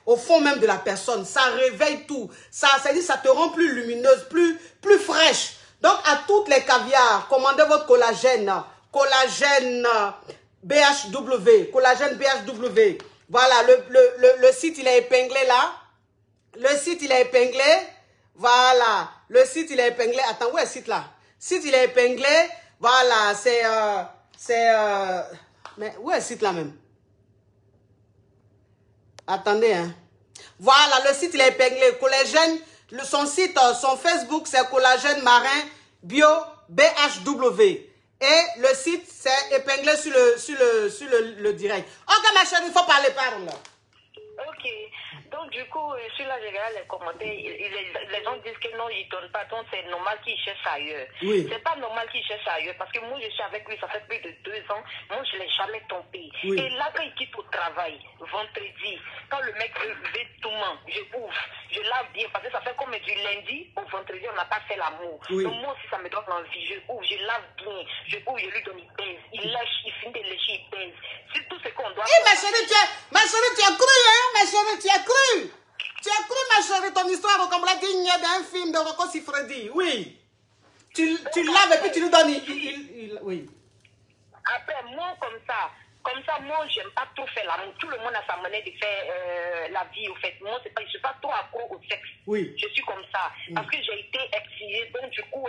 au fond même de la personne. Ça réveille tout. C'est-à-dire ça te rend plus lumineuse, plus fraîche. Donc, à toutes les caviars, commandez votre collagène. Collagène BHW. Collagène BHW. Voilà, le site, il est épinglé là. Le site, il est épinglé. Voilà, le site, il est épinglé. Attends, où est le site là? Le site, il est épinglé. Voilà, mais où est le site là même? Attendez, hein. Voilà, le site, il est épinglé. Collagène, son site, son Facebook, c'est Collagène Marin Bio BHW. Et le site, c'est épinglé sur le direct. Ok, ma chérie, il faut parler par là. Ok. Donc, du coup, celui-là, j'ai regardé les commentaires. Les gens disent que non, ils ne donnent pas. Donc, c'est normal qu'ils cherchent ailleurs. Oui. C'est pas normal qu'ils cherchent ailleurs. Parce que moi, je suis avec lui, ça fait plus de 2 ans. Moi, je ne l'ai jamais trompé. Oui. Et là, quand il quitte au travail, vendredi, quand le mec veut tout le monde, je ouvre. Je lave bien. Parce que ça fait comme du lundi au vendredi, on n'a pas fait l'amour. Oui. Donc, moi aussi, ça me donne l'envie. Je ouvre, je lave bien. Je ouvre, je lui donne, il baise. Il lâche, il finit de lécher, il baise. C'est tout ce qu'on doit Eh, ma chérie, tu as cru, hein, ma chérie, tu as cru. Tu as cru, ma chérie, ton histoire comme la digne d'un film de Rocco Siffredi. Oui. Tu laves et puis tu lui donnes. Oui. Après, moi, comme ça, moi, j'aime pas trop faire l'amour. Tout le monde a sa manière de faire la vie, au fait. Moi, je suis pas trop accro au sexe. Oui. Je suis comme ça. Parce que j'ai été excisée. Donc, du coup,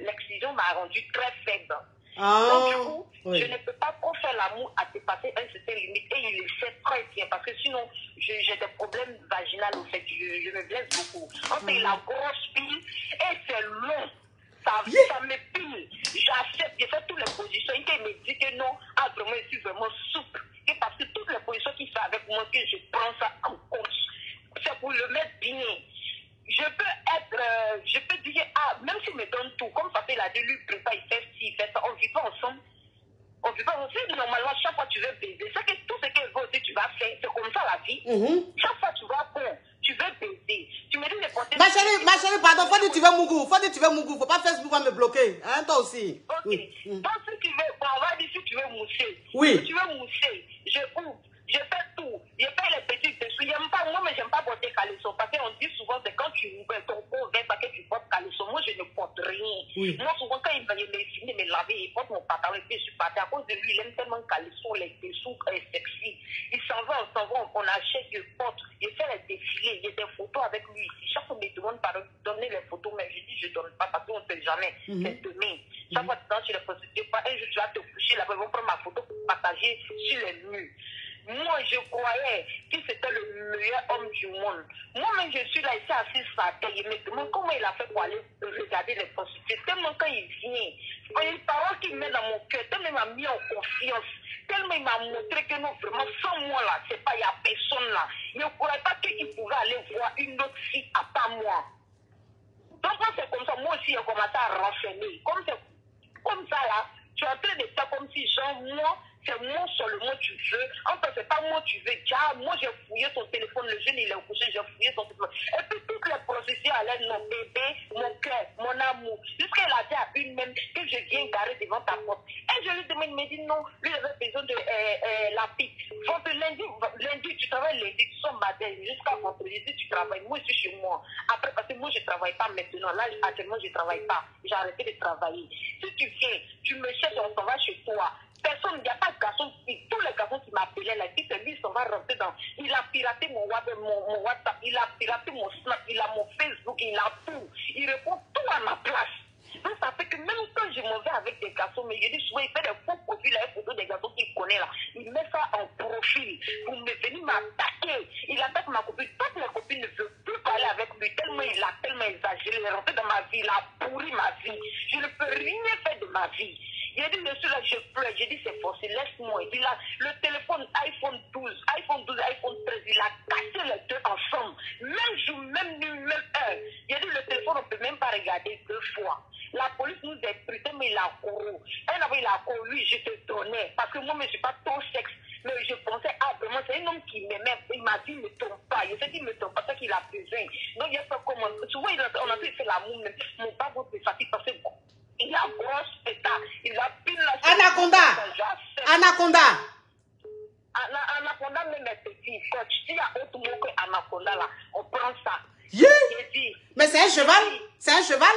l'excision m'a rendue très faible. Donc, du coup, je ne peux pas trop faire l'amour à dépasser une certaine limite. Et il le sait très bien. Parce que sinon, j'ai des problèmes vaginaux, au fait. Je me blesse beaucoup. On fait la grosse pile et c'est long. Ça me pile. J'accepte, je fais toutes les positions. Il me dit que non, vraiment, je suis vraiment souple. Et parce que toutes les positions qu'il fait avec moi, que je prends ça en compte. C'est pour le mettre bien. Je peux dire, même s'il me donne tout, comme ça fait la lui prépare, il fait ci, il fait ça, on vit pas ensemble. On vit pas ensemble, normalement, chaque fois tu veux baiser. C'est que tout ce qu'elle veut aussi, tu vas faire. C'est comme ça la vie. Chaque fois tu vas bon, tu veux baiser. Tu me dis de porter. Ma chérie, pardon, faut dire tu veux Mougou. Faut pas Facebook va me bloquer. Hein, toi aussi. Ok. Oui. Donc si tu veux, on va dire si tu veux mousser. Oui. Si tu veux mousser, je ouvre. Je fais tout. Je fais les petits dessous. Moi, mais j'aime pas porter caleçon. Parce qu'on dit souvent que quand tu ouvres ton corps vert, parce que tu portes caleçon. Moi, je ne porte rien. Oui. Moi, souvent, quand il finit de me laver, il porte mon pantalon et puis je suis parti. À cause de lui, il aime tellement caleçon, les dessous sexy. Il s'en va, on achète, je porte. Je fais les défilés. J'ai des photos avec lui ici. Chaque fois, il me demande par donner les photos, mais je dis, je donne pas parce qu'on ne sait jamais. C'est demain. Chaque fois, tu es les prostituées, un jour, tu vas te coucher là-bas, ils vont prendre ma photo pour partager sur les murs. Moi, je croyais que c'était le meilleur homme du monde. Moi-même, je suis là ici assis sur la terre. Je me demande comment il a fait pour aller regarder les prostituées. Tellement quand il vient, il y a une parole qu'il met dans mon cœur, tellement il m'a mis en confiance, tellement il m'a montré que non, vraiment, sans moi là, c'est pas, il n'y a personne là. Je ne croyais pas qu'il pouvait aller voir une autre fille à part moi. Donc, quand c'est comme ça, moi aussi, j'ai commencé à renfermer. Comme ça là, tu es en train de faire comme si, genre, moi, c'est moi seulement tu veux. En fait, c'est pas moi tu veux. Moi, j'ai fouillé ton téléphone. Le jeune, il est couché, j'ai fouillé ton téléphone. Et puis, toutes les procédures allaient, mon bébé, mon cœur, mon amour. Jusqu'à elle a dit à une même que je viens garer devant ta porte. Et je lui demande, il me dit non, lui, il avait besoin de la pique. Lundi, tu travailles lundi, tu sors matin, jusqu'à vendredi, tu travailles. Moi, je suis chez moi. Après, parce que moi, je ne travaille pas maintenant. Là, actuellement, je ne travaille pas. J'ai arrêté de travailler. Si tu viens, tu me cherches, on s'en va chez toi. Personne, il n'y a pas de garçon, tous les garçons qui m'appelaient là, qui se disent, on va rentrer dans. Il a piraté mon WhatsApp, il a piraté mon Snap, il a mon Facebook, il a tout. Il répond tout à ma place. Donc ça fait que même quand je m'en vais avec des garçons, mais je dis souvent, il fait des faux profils, les photos des garçons qu'il connaît là. Il met ça en profil pour me venir m'attaquer. Il attaque ma copine. Toutes mes copines ne veulent plus parler avec lui, tellement il a tellement exagéré. Il est rentré dans ma vie, il a pourri ma vie. Je ne peux rien faire de ma vie. Il a dit, monsieur là, je pleure. J'ai dit, c'est forcé, laisse-moi. Il a le téléphone iPhone 12, iPhone 13, il a cassé les deux ensemble. Même jour, même nuit, même heure. Il a dit, le téléphone, on ne peut même pas regarder 2 fois. La police nous a pris, mais il a couru. Un avait, il a couru, lui, je te donnais. Parce que moi, je ne suis pas trop sexe. Mais je pensais, vraiment, c'est un homme qui m'aimait. Il m'a dit, il ne me trompe pas. Je sais qu'il ne me trompe pas, c'est qu'il a besoin. Donc, il a fait comment. Souvent, on a fait l'amour, mais mon père me fatigue parce que il a grosse pétard. Il a pile la. Anaconda. Anaconda, même mes petits. Quand il y a autre mot que Anaconda là, on prend ça. Yeah. Mais c'est un cheval? C'est un cheval?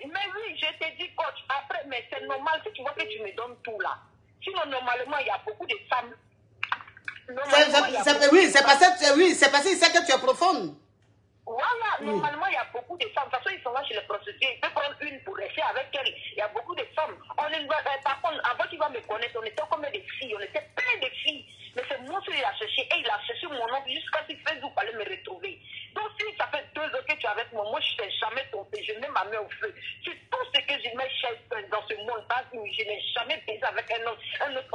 Mais oui, je te dis, coach, après, mais c'est normal si tu vois que tu me donnes tout là. Sinon, normalement, il y a beaucoup de femmes. Oui, c'est parce qu'il sait que tu es profonde. Voilà, normalement, il y a beaucoup de femmes. De toute façon, ils sont là chez les prostituées. Il peut prendre une pour rester avec elle. Il y a beaucoup de femmes. Par contre, avant qu'il va me connaître, on était comme des filles. On était plein de filles. Mais c'est moi qui l'a cherché. Et il a cherché mon nom jusqu'à ce que Facebook allait me retrouver. Donc, si ça fait 2 ans que tu es avec moi, moi, je ne t'ai jamais trompé. Je mets ma main au feu. C'est tout ce que je me cherche dans ce monde. Parce que je n'ai jamais baisé avec un autre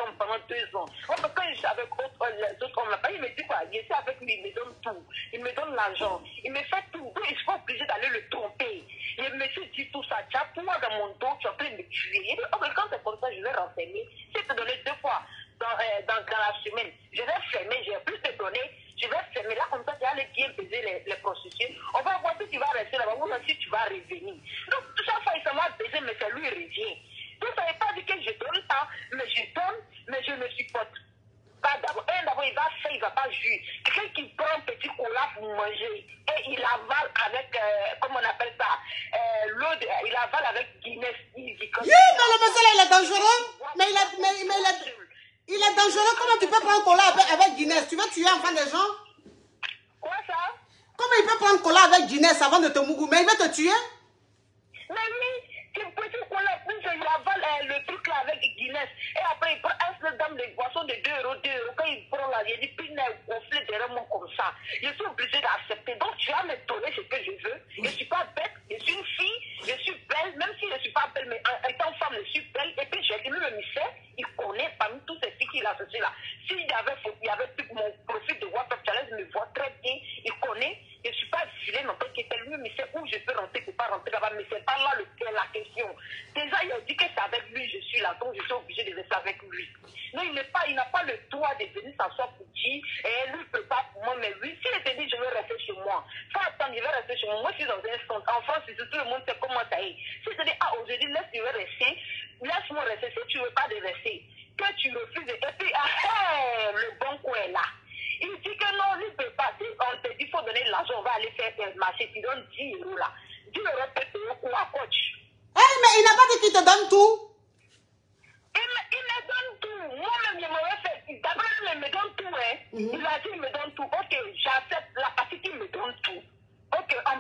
homme pendant 2 ans. Parce que quand je suis avec les autres hommes là-bas, il me dit quoi? Je suis avec lui, il me donne tout. Il me donne l'argent. Il me fait tout. Donc, je suis pas obligé d'aller le tromper. Il me dit tout ça. Tu as pour moi dans mon dos, tu es en train de me tuer. Il dit, oh, mais quand c'est comme ça, je vais renfermer. Si je te donné 2 fois dans la semaine, je vais fermer, je vais plus te donner. Je vais fermer là, comme ça, tu vas aller bien peser les prostituées. On va voir si tu vas rester là-bas ou si tu vas revenir. Donc, chaque fois, il s'en va baiser, mais c'est lui qui revient. Donc, ça ne veut pas dire que je donne pas, mais je donne, mais je ne supporte pas d'abord. D'abord, il va faire, il ne va pas jouir. Quelqu'un qui prend un petit cola pour manger et il avale avec, comment on appelle ça, l'eau, il avale avec Guinness. Mais le monsieur là, il est dangereux. Il est dangereux. Comment tu peux prendre cola avec Guinness? Tu veux tuer enfant des gens? Quoi ça? Comment il peut prendre cola avec Guinness avant de te mourir? Mais il va te tuer? Mais lui, c'est petit cola, puis il avale le truc là avec Guinness. Et après, il prend un seul dame de boisson de 2 euros, 2 euros. Quand il prend là, il dit, puis il est gonflé derrière moi comme ça. Je suis obligé d'accepter. Donc, tu vas me donner ce que je veux. Je ne suis pas bête, je suis une fille, je suis belle, même si je ne suis pas belle, mais étant femme, je suis belle. Et puis, j'ai lui le mystère, il connaît parmi tous ces filles qu'il a associées là. S'il y avait plus mon profil de WhatsApp Challenge, il me voit très bien, il connaît. Je ne suis pas vilaine non plus, c'est lui, mais c'est où je peux rentrer pour pas rentrer là-bas, mais c'est pas là la question. Déjà, il a dit que c'est avec lui, je suis là, donc je suis obligée de rester avec lui. Non, il n'a pas le droit de venir s'asseoir pour dire, et lui ne peut pas pour moi, mais lui, s'il te dit, je vais rester chez moi, faut attendre, je vais rester chez moi. Moi, je suis dans un centre. En France, tout le monde sait comment ça est. Si je te dis, ah, aujourd'hui, laisse-moi rester. Si tu ne veux pas de rester, que tu refuses, et puis, le bon coin est là. Il dit que non, il ne peut pas. Si on te dit qu'il faut donner de l'argent, on va aller faire un marché, tu donnes 10 euros là. 10 euros peut payer quoi, coach? Mais il n'a pas dit qu'il te donne tout. Il me donne tout. Moi-même, je m'aurais fait. D'abord, il me donne tout. Hein. Il a dit, il me donne tout. Ok, j'accepte la partie qu'il me donne tout. Ok, on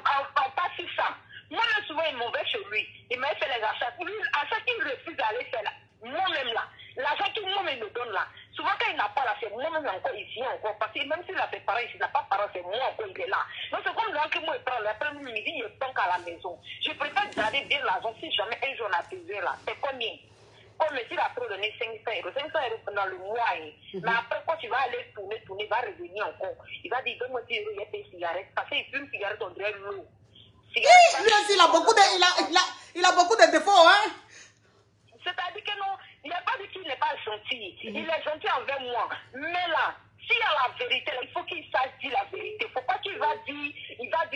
passe sur ça. Moi-même, souvent, il m'en va chez lui. Il m'a fait les achats. Lui, à chaque fois qu'il refuse d'aller faire là, moi-même là, l'argent qu'il moi-même me donne là, souvent quand il n'a pas là, c'est moi-même encore ici encore. Parce que même s'il a ses parents ici, il n'a pas de parents, c'est moi encore, il est là. Donc c'est comme là que moi, il prend l'après-midi, il prend qu'à la maison. Je préfère garder bien l'argent si jamais un jour on a besoin là. C'est combien? Comme s'il a trop donné 500 euros. 500 euros pendant le mois. Hein. Mais après, quand tu vas aller tourner, il va revenir encore. Il va dire, donne-moi 10 euros, il y a des cigarettes. Parce qu'il fume une cigarette, on dirait l'eau. Lui aussi, il a beaucoup de défauts, hein? C'est-à-dire que non, il n'a pas dit qu'il n'est pas gentil. Il est gentil envers moi. Mais là, s'il y a la vérité, là, il faut qu'il sache dire la vérité. Il ne faut pas qu'il va dire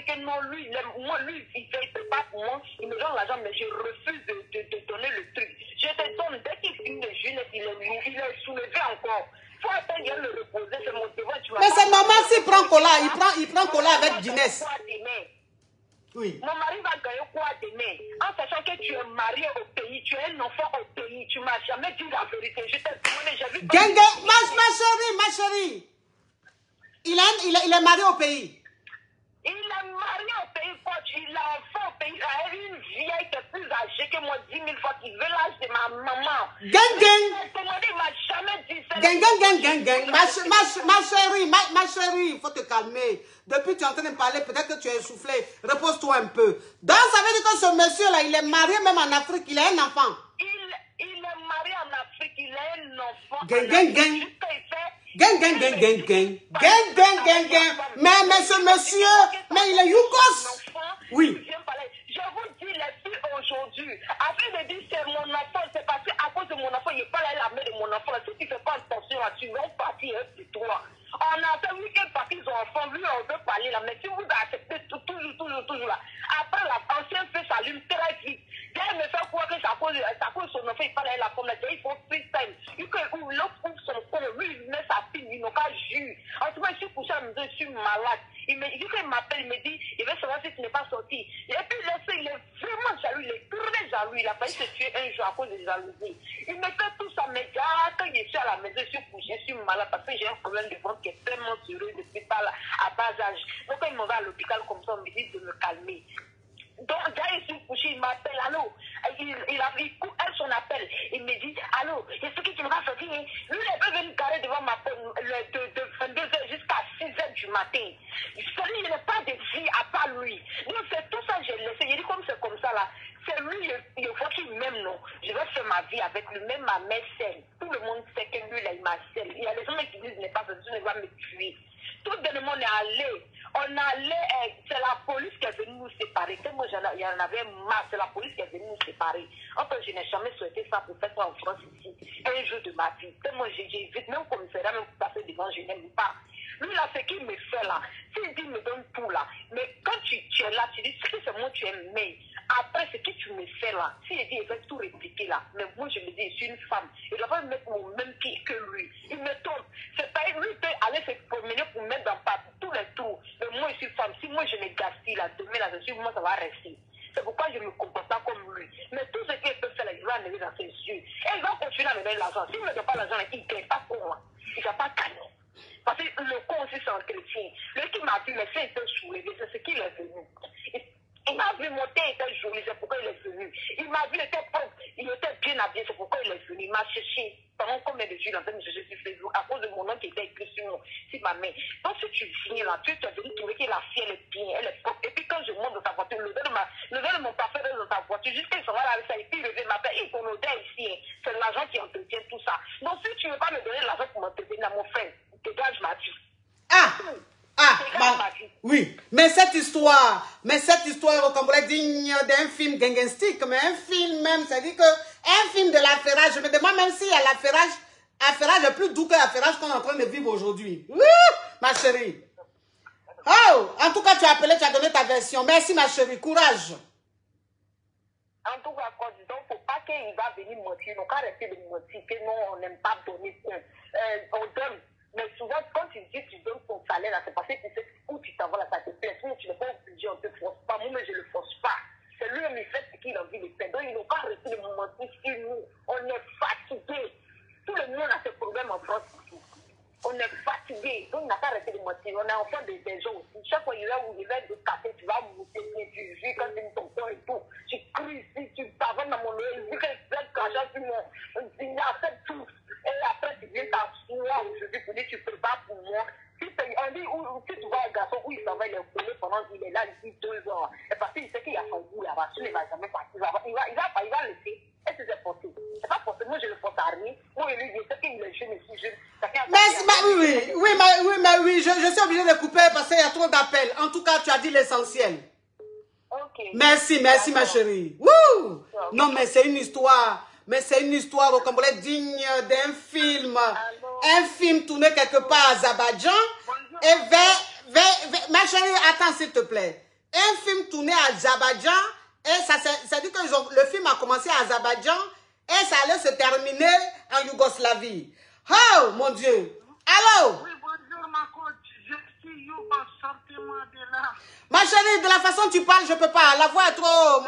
que non, lui, moi, lui, il ne peut pas pour moi. Il me donne l'argent, mais je refuse de donner le truc. Je te donne, dès qu'il finit de jeûner, il est soulevé encore. Il faut attendre de le reposer, c'est mon devoir. Mais c'est normal s'il prend cola, il prend cola avec Guinness. Oui. Mon mari va gagner quoi demain? En sachant que tu es marié au pays, tu es un enfant au pays, tu m'as jamais dit la vérité. Je t'ai demandé, j'ai vu. Ma chérie. Il est marié au pays. Il est marié au pays, coach. Il a un enfant au pays. Il a une vieille qui est plus âgée que moi 10 000 fois, qui veut l'âge de ma maman. Il m'a jamais dit ça. Ma chérie, il faut te calmer. Depuis tu es en train de parler, peut-être que tu es essoufflé. Repose-toi un peu. Donc ça veut dire que ce monsieur-là, il est marié même en Afrique, il a un enfant. Il est marié en Afrique, il a un enfant. Mais ce monsieur, mais il est Yougos. Oui. Je vous dis les filles aujourd'hui, afin de dire c'est mon enfant, c'est parce qu'à cause de mon enfant, il parle à la mère de mon enfant. Si tu ne fais pas attention, tu vas partir sur toi. On a fait week-end parce qu'ils ont enfant, lui on veut parler là, mais si vous acceptez toujours là, après l'ancien feu s'allume très vite. Dès il me fait croire que c'est à cause de son enfant, il parle à la femme, il faut freestyle. L'autre ouvre son corps, lui il met sa fille, il n'a qu'à juger. En tout cas, je suis couché à la maison, je suis malade. Il m'appelle, il me dit, il veut savoir si tu n'es pas sorti. Et puis il est vraiment jaloux, il est très jaloux, il a failli se tuer un jour à cause de jalousie. Il me fait tout ça, mais quand je suis à la maison, je suis couché, je suis malade parce que j'ai un problème de ventre qui est tellement sérieux depuis pas là, à bas âge. Donc quand il m'en va à l'hôpital comme ça, on me dit de me calmer. Donc, là, je suis couché, il m'appelle, allô. Il coupe son appel. Il me dit, allô, est-ce que tu ne vas sortir? Lui, il peut venir garer devant ma porte de 22h jusqu'à 6h du matin. Celui, il n'a pas de vie à part lui. Donc, c'est tout ça que j'ai laissé. Il dit, comme c'est comme ça, là, c'est lui, il faut qu'il m'aime, non. Je vais faire ma vie avec lui, même ma mère sait. Tout le monde sait que lui, On allait, c'est la police qui est venue nous séparer. Moi, il y en avait marre, c'est la police qui est venue nous séparer. Enfin, je n'ai jamais souhaité ça pour faire ça en France ici. Un jour de ma vie. Moi, j'évite, même au commissariat, même pour passer devant, je n'aime pas. Lui, là, ce qu'il me fait là, s'il dit, il me donne tout là. Mais quand tu es là, tu dis, c'est moi, tu es mais après, ce que tu me fais là, s'il dit, il va tout répliquer là. Mais moi, je me dis, je suis une femme. Il ne va pas me mettre mon même pied que lui. Il me tombe. C'est pas lui, il peut aller se promener pour me mettre dans tous les trous. Mais moi, je suis femme. Si moi, je me gaspille là, demain là, je suis, moi, ça va rester. C'est pourquoi je ne me comporte pas comme lui. Mais tout ce qu'il peut faire, là, il va enlever dans ses yeux. Et il va continuer à me donner l'argent. S'il ne me donne pas l'argent, il ne gagne pas pour moi. Il ne va pas canon. Parce que le con aussi s'entretient. Lui qui m'a vu, mais c'est un peu soulevé, c'est ce qu'il est venu. Il m'a vu monter, il était joli, c'est pourquoi il est venu. Il m'a vu, il était propre, il était bien habillé, c'est pourquoi il est venu. Il m'a cherché. Pendant combien de jours, il a me chercher sur Facebook à cause de mon nom qui était écrit sur ma main. Donc si tu viens là, tu es venu trouver que la fille, elle est bien, elle est propre. Et puis quand je monte dans ta voiture, le verre de mon parfum reste dans ta voiture, jusqu'à ce qu'on va avec ça, et puis il revient m'appelle, il ton odeur ici, hein. C'est l'argent qui entretient tout ça. Donc si tu ne veux pas me donner l'argent pour m'entretenir, mon frère, dégage ma vie. Oui, mais cette histoire est digne d'un film gangenstique, mais un film même, c'est-à-dire que un film de l'affairage, je me demande même si l'affairage est plus doux que l'affairage qu'on est en train de vivre aujourd'hui. Ma chérie. Oh, en tout cas, tu as appelé, tu as donné ta version. Merci, ma chérie, courage. En tout cas, il ne faut pas qu'il va venir mentir, on va rester de mentir, que non, on n'aime pas donner compte. On donne. Mais souvent, quand tu dis que tu donnes ton salaire, c'est parce que tu sais où tu t'envoies là, ça te plaît. Sinon, tu n'es pas obligé, on ne te force pas. Moi, mais je ne le force pas. C'est lui-même, il fait ce qu'il a envie de faire. Donc, il n'a pas arrêté de mentir sur nous. On est fatigué. Tout le monde a ses problèmes en France. On est fatigué. Donc, il n'a pas arrêté de mentir. On est enfant des gens aussi. Chaque fois, il va où il va te casser, tu vas monter, tu joues quand tu es ton corps et tout. Tu cries ici, tu t'avances dans mon oeil. Vu qu'il fait le crachat sur moi, il accepte tout. Et après, tu viens t'asseoir aujourd'hui pour dire tu prépares pour moi. Si on dit, si tu vois un garçon où il s'en va, il est collé pendant qu'il est là ici 2 heures. Et parce qu'il sait qu'il y a son goût là-bas, il ne va jamais partir. Il va laisser. Est-ce que c'est possible? C'est pas possible. Moi, je ne le force à rien. Moi, lui, je sais qu'il est jeune ici, jeune. Oui, je suis obligée de couper parce qu'il y a trop d'appels. En tout cas, tu as dit l'essentiel. Ok. Merci, ma chérie. Wouh! Non, mais c'est une histoire. Mais c'est une histoire au Cambodge digne d'un film. Un film tourné quelque part à Azerbaïdjan. Et ma chérie, attends s'il te plaît. Un film tourné à Azerbaïdjan. Et ça dit que le film a commencé à Azerbaïdjan. Et ça allait se terminer en Yougoslavie. Oh, mon Dieu. Allô? Oui, bonjour ma coach. Je suis Youba, sortez-moi de là. Ma chérie, de la façon dont tu parles, je ne peux pas. La voix est trop...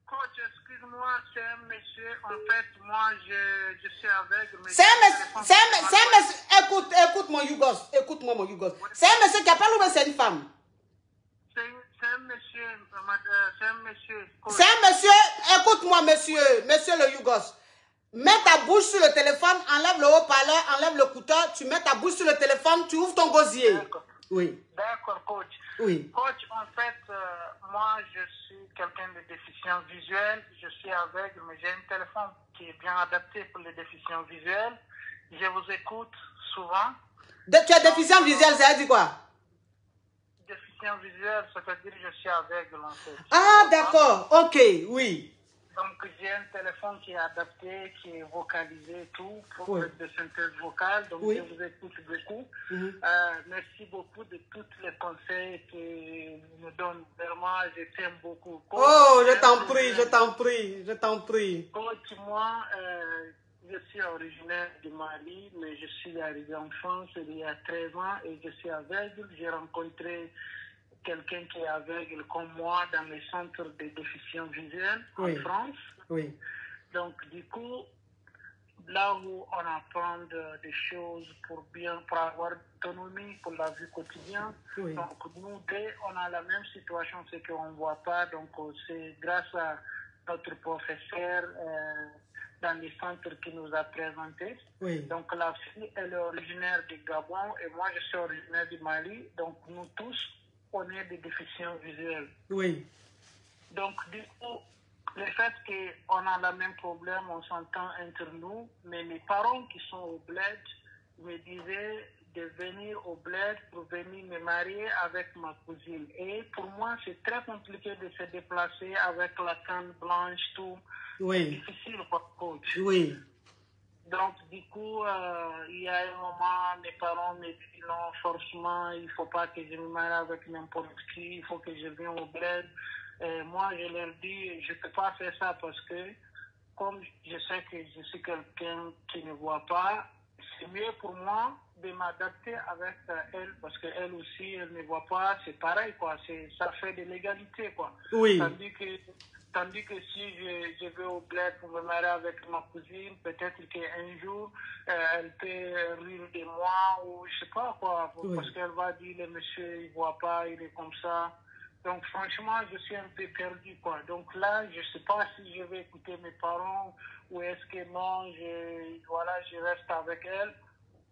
Coach, excuse-moi, c'est un monsieur. En fait, moi, je suis aveugle. C'est un monsieur. Écoute mon Yougos. Écoute-moi mon Yougos. Oui. C'est un monsieur qui appelle ou c'est une femme? C'est un monsieur. C'est un monsieur. C'est un monsieur. Écoute-moi, monsieur le Yougos. Mets ta bouche sur le téléphone, enlève le haut-parleur, enlève le couteau, tu mets ta bouche sur le téléphone, tu ouvres ton gosier. Oui. D'accord, coach. Oui. Coach, en fait, moi, je suis quelqu'un de déficient visuel. Je suis aveugle, mais j'ai un téléphone qui est bien adapté pour les déficients visuels. Je vous écoute souvent. Tu es déficient visuel, ça veut dire quoi? Déficient visuel, c'est-à-dire que je suis aveugle, en fait. Ah, d'accord. Ok, oui. Donc, j'ai un téléphone qui est adapté, qui est vocalisé et tout, pour faire de synthèse vocale. Donc, je vous écoute beaucoup. Merci beaucoup de tous les conseils que vous me donnez. Vraiment, je t'aime beaucoup. Coach, oh, je t'en prie. Coach, moi, je suis originaire du Mali, mais je suis arrivé en France il y a 13 ans et je suis aveugle. J'ai rencontré quelqu'un qui est aveugle comme moi dans les centres de déficients visuels en France. Oui. Donc, du coup, là où on apprend des choses pour avoir l'autonomie pour la vie quotidienne, donc nous deux, on a la même situation, c'est qu'on ne voit pas. Donc, c'est grâce à notre professeur dans les centres qui nous a présenté. Donc, la fille, elle est originaire du Gabon et moi, je suis originaire du Mali. Donc, nous tous, on est des déficients visuels. Oui. Donc, du coup, le fait qu'on a le même problème, on s'entend entre nous, mais les parents qui sont au bled, me disait de venir au bled pour venir me marier avec ma cousine. Et pour moi, c'est très compliqué de se déplacer avec la canne blanche, tout. Oui. C'est difficile, par contre. Oui. Donc, du coup, il y a un moment, mes parents me disent non, forcément, il ne faut pas que je me marie avec n'importe qui, il faut que je vienne au bled. Et moi, je leur dis, je ne peux pas faire ça parce que, comme je sais que je suis quelqu'un qui ne voit pas, c'est mieux pour moi de m'adapter avec elle parce qu'elle aussi, elle ne voit pas, c'est pareil, quoi. Ça fait de l'égalité, quoi. Oui. Tandis que si je vais au bled pour me marier avec ma cousine, peut-être qu'un jour, elle peut rire de moi ou je sais pas quoi, parce qu'elle va dire, le monsieur, il voit pas, il est comme ça. Donc franchement, je suis un peu perdu, quoi. Donc là, je sais pas si je vais écouter mes parents ou est-ce que non, je reste avec elle.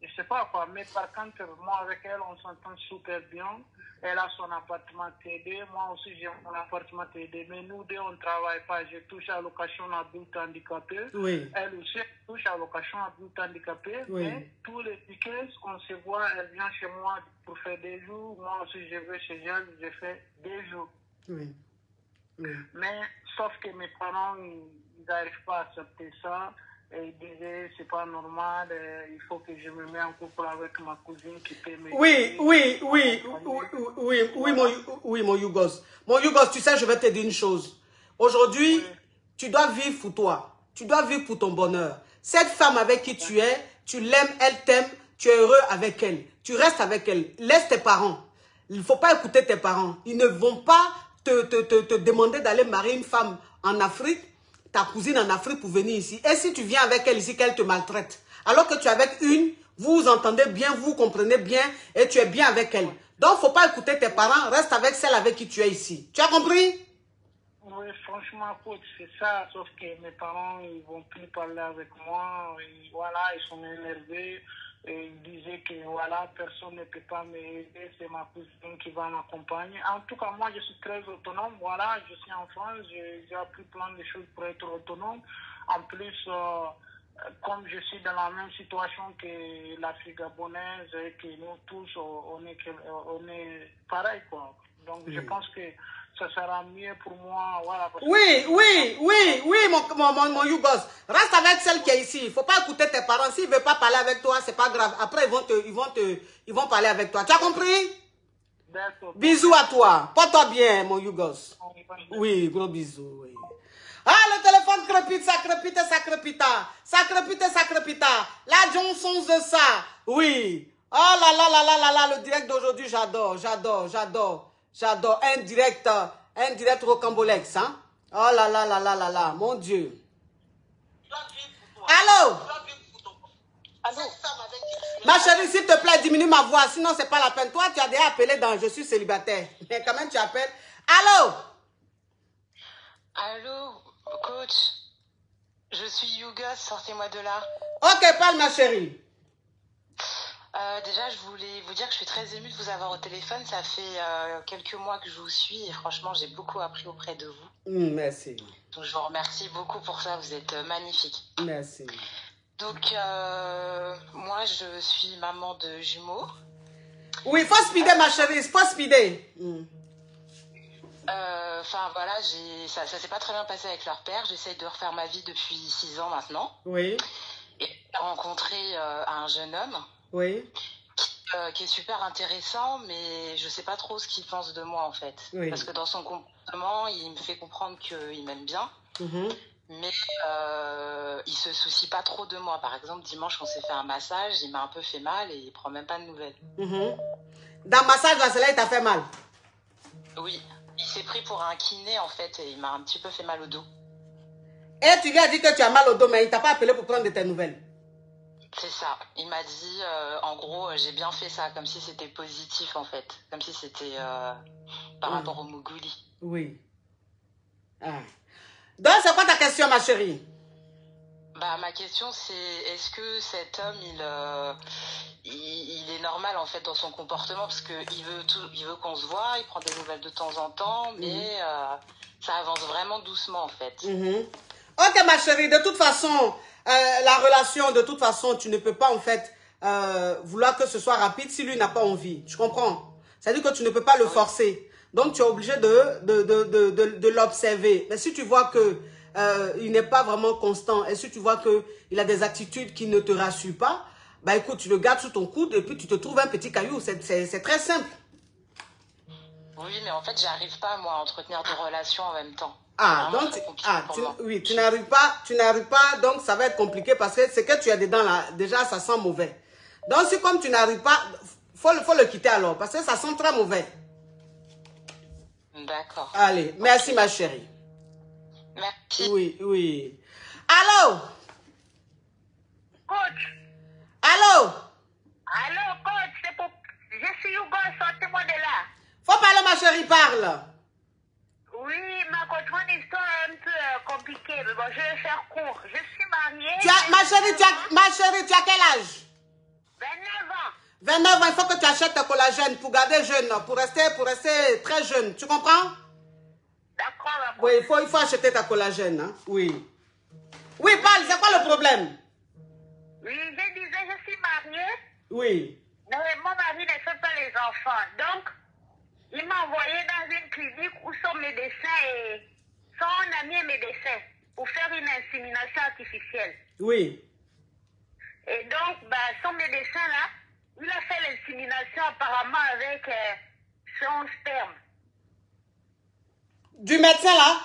Je sais pas quoi, mais par contre, moi avec elle, on s'entend super bien. Elle a son appartement TD, moi aussi j'ai mon appartement TD, mais nous deux, on ne travaille pas. Je touche à location adulte handicapé. Oui. Elle aussi touche à location adulte handicapé. Oui. Mais tous les week-ends, on se voit, elle vient chez moi pour faire des jours. Moi aussi, je vais chez elle, je fais des jours. Oui. Oui. Mais sauf que mes parents, ils n'arrivent pas à accepter ça. Et ils disaient, c'est pas normal, il faut que je me mette en couple avec ma cousine qui peut me... Oui, mon Yougos. Mon Yougos, tu sais, je vais te dire une chose. Aujourd'hui, tu dois vivre pour toi. Tu dois vivre pour ton bonheur. Cette femme avec qui tu es, tu l'aimes, elle t'aime, tu es heureux avec elle. Tu restes avec elle. Laisse tes parents. Il ne faut pas écouter tes parents. Ils ne vont pas te demander d'aller marier une femme en Afrique, ta cousine en Afrique pour venir ici. Et si tu viens avec elle ici, qu'elle te maltraite. Alors que tu es avec une, vous vous entendez bien, vous comprenez bien et tu es bien avec elle. Donc, il ne faut pas écouter tes parents, reste avec celle avec qui tu es ici. Tu as compris? Oui, franchement, coach, c'est ça. Sauf que mes parents, ils ne vont plus parler avec moi. Et voilà, ils sont énervés. Et ils disaient que voilà, personne ne peut pas m'aider, c'est ma cousine qui va m'accompagner. En tout cas, moi, je suis très autonome. Voilà, je suis en France, j'ai appris plein de choses pour être autonome. En plus, comme je suis dans la même situation que l'Afrique gabonaise et que nous tous, on est pareil, quoi. Donc, je pense que ça sera mieux pour moi. Voilà, parce oui, mon Yougos. Reste avec celle qui est ici. Il ne faut pas écouter tes parents. S'ils ne veulent pas parler avec toi, c'est pas grave. Après, ils vont parler avec toi. Tu as compris? D'accord. Bisous à toi. Porte-toi bien, mon Yougos. Oui, gros bisous. Oui. Ah, le téléphone crépite, ça crépite, ça crépite. Ça crépite, ça crépite. La Johnson de ça. Oui. Oh là là là là là là, le direct d'aujourd'hui, j'adore. Un direct rocambolex, hein. Oh là là là là là là, mon Dieu. Allô? Allô? Ma chérie, s'il te plaît, diminue ma voix, sinon c'est pas la peine. Toi, tu as déjà appelé dans Je suis célibataire. Mais quand même, tu appelles. Allô? Allô, coach. Je suis Yougos, sortez-moi de là. Ok, parle ma chérie. Déjà, je voulais vous dire que je suis très émue de vous avoir au téléphone. Ça fait quelques mois que je vous suis et franchement, j'ai beaucoup appris auprès de vous. Merci. Donc, je vous remercie beaucoup pour ça. Vous êtes magnifique. Merci. Donc, moi, je suis maman de jumeaux. Oui, faut speeder, ma chérie. Faut speeder. Enfin, voilà, ça s'est pas très bien passé avec leur père. J'essaye de refaire ma vie depuis 6 ans maintenant. Oui. Et j'ai rencontré un jeune homme. Oui. Qui est super intéressant, mais je sais pas trop ce qu'il pense de moi en fait. Oui. Parce que dans son comportement, il me fait comprendre qu'il m'aime bien, mais il se soucie pas trop de moi. Par exemple, dimanche, on s'est fait un massage, il m'a un peu fait mal et il prend même pas de nouvelles. Dans le massage, là, c'est là, il t'a fait mal? Oui, il s'est pris pour un kiné en fait et il m'a un petit peu fait mal au dos. Et tu lui as dit que tu as mal au dos, mais il t'a pas appelé pour prendre de tes nouvelles? C'est ça. Il m'a dit, en gros, j'ai bien fait ça, comme si c'était positif, en fait. Comme si c'était par rapport au Mougouli. Oui. Ah. Donc, c'est quoi ta question, ma chérie? Bah, ma question, c'est, est-ce que cet homme, il est normal, en fait, dans son comportement? Parce qu'il veut qu'on se voit, il prend des nouvelles de temps en temps, mais ça avance vraiment doucement, en fait. Ok, ma chérie, de toute façon... la relation, de toute façon, tu ne peux pas en fait vouloir que ce soit rapide si lui n'a pas envie. Tu comprends? C'est-à-dire que tu ne peux pas le forcer. Donc, tu es obligé de l'observer. Mais si tu vois que il n'est pas vraiment constant et si tu vois qu'il a des attitudes qui ne te rassurent pas, bah écoute, tu le gardes sous ton coude et puis tu te trouves un petit caillou. C'est très simple. Oui, mais en fait, j'arrive pas, moi, à entretenir des relations en même temps. Ah, donc, tu n'arrives pas, donc ça va être compliqué parce que ce que tu as dedans là, déjà, ça sent mauvais. Donc, si comme tu n'arrives pas, faut le quitter alors, parce que ça sent très mauvais. D'accord. Allez, merci ma chérie. Merci. Oui, oui. Allô? Coach. Allô? Allô, coach, c'est pour... Je suis Hugo, sortez-moi de là. Faut parler, ma chérie, parle. Oui, ma coach, mon histoire est un peu compliquée, mais bon, je vais faire court. Je suis mariée. Ma chérie, tu as quel âge? 29 ans. 29 ans, il faut que tu achètes ta collagène pour garder jeune, pour rester très jeune. Tu comprends? D'accord, ma coach. Oui, il faut acheter ta collagène. Hein? Oui. Oui, parle, c'est quoi le problème? Oui, je disais, je suis mariée. Oui. Mais mon mari ne fait pas les enfants. Donc, il m'a envoyé dans une clinique où son ami est médecin pour faire une insémination artificielle. Oui. Et donc, son médecin là, il a fait l'insémination apparemment avec son sperme. Du médecin là?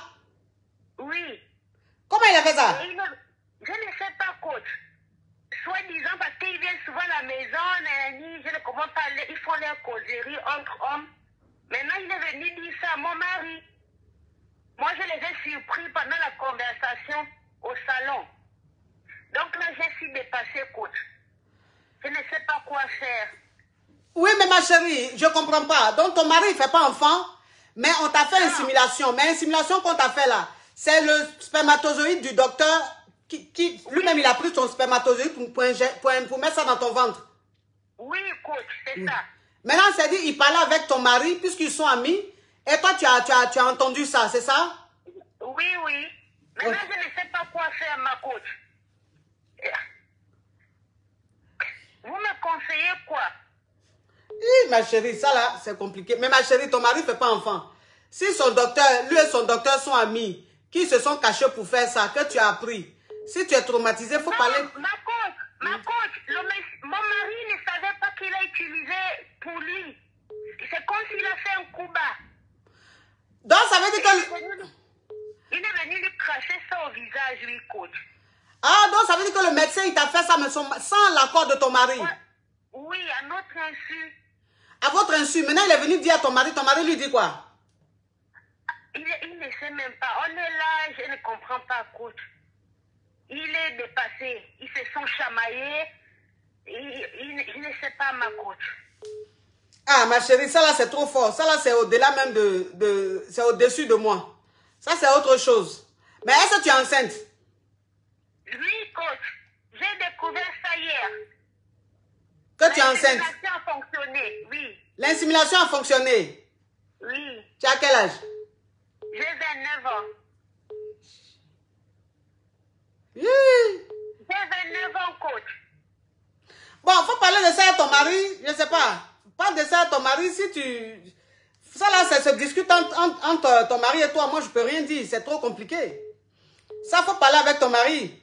Oui. Comment il a fait ça? Je ne sais pas, coach. Soi-disant, parce qu'il vient souvent à la maison, je ne comprends pas, ils font leur causerie entre hommes. Maintenant, il est venu dire ça à mon mari. Moi, je les ai surpris pendant la conversation au salon. Donc là, je suis dépassée, coach. Je ne sais pas quoi faire. Oui, mais ma chérie, je ne comprends pas. Donc, ton mari ne fait pas enfant, mais on t'a fait une simulation. Mais une simulation qu'on t'a fait là, c'est le spermatozoïde du docteur qui lui-même, il a pris ton spermatozoïde pour mettre ça dans ton ventre. Oui, coach, c'est ça. Maintenant, c'est dit, il parlait avec ton mari, puisqu'ils sont amis, et toi, tu as entendu ça, c'est ça? Oui, oui. Maintenant, je ne sais pas quoi faire, ma coach. Vous me conseillez quoi? Oui, ma chérie, ça là, c'est compliqué. Mais ma chérie, ton mari ne fait pas enfant. Si son docteur, lui et son docteur sont amis, qui se sont cachés pour faire ça, que tu as appris. Si tu es traumatisé, il faut parler... Ma coach, mon mari ne savait pas qu'il a utilisé pour lui. C'est comme s'il a fait un coup bas. Donc, ça veut dire que... Il est venu lui cracher ça au visage, lui, coach. Ah, donc ça veut dire que le médecin, il t'a fait ça, mais sans l'accord de ton mari. Oui, à notre insu. À votre insu. Maintenant, il est venu dire à ton mari lui dit quoi? Il ne sait même pas. On est là, je ne comprends pas, coach. Il est dépassé. Ils se sont chamaillés. Il ne sait pas, ma coach. Ah, ma chérie, ça là, c'est trop fort. Ça là, c'est au-delà même c'est au-dessus de moi. Ça, c'est autre chose. Mais est-ce que tu es enceinte? Oui, coach. J'ai découvert ça hier. Que tu es enceinte? L'insémination a fonctionné, oui. L'insémination a fonctionné? Oui. Tu as quel âge? J'ai 29 ans. Oui. J'ai 29 ans, coach. Bon, il faut parler de ça à ton mari, je ne sais pas. Parle de ça à ton mari si tu... Ça là, ça se discute entre ton mari et toi. Moi, je ne peux rien dire, c'est trop compliqué. Ça, il faut parler avec ton mari.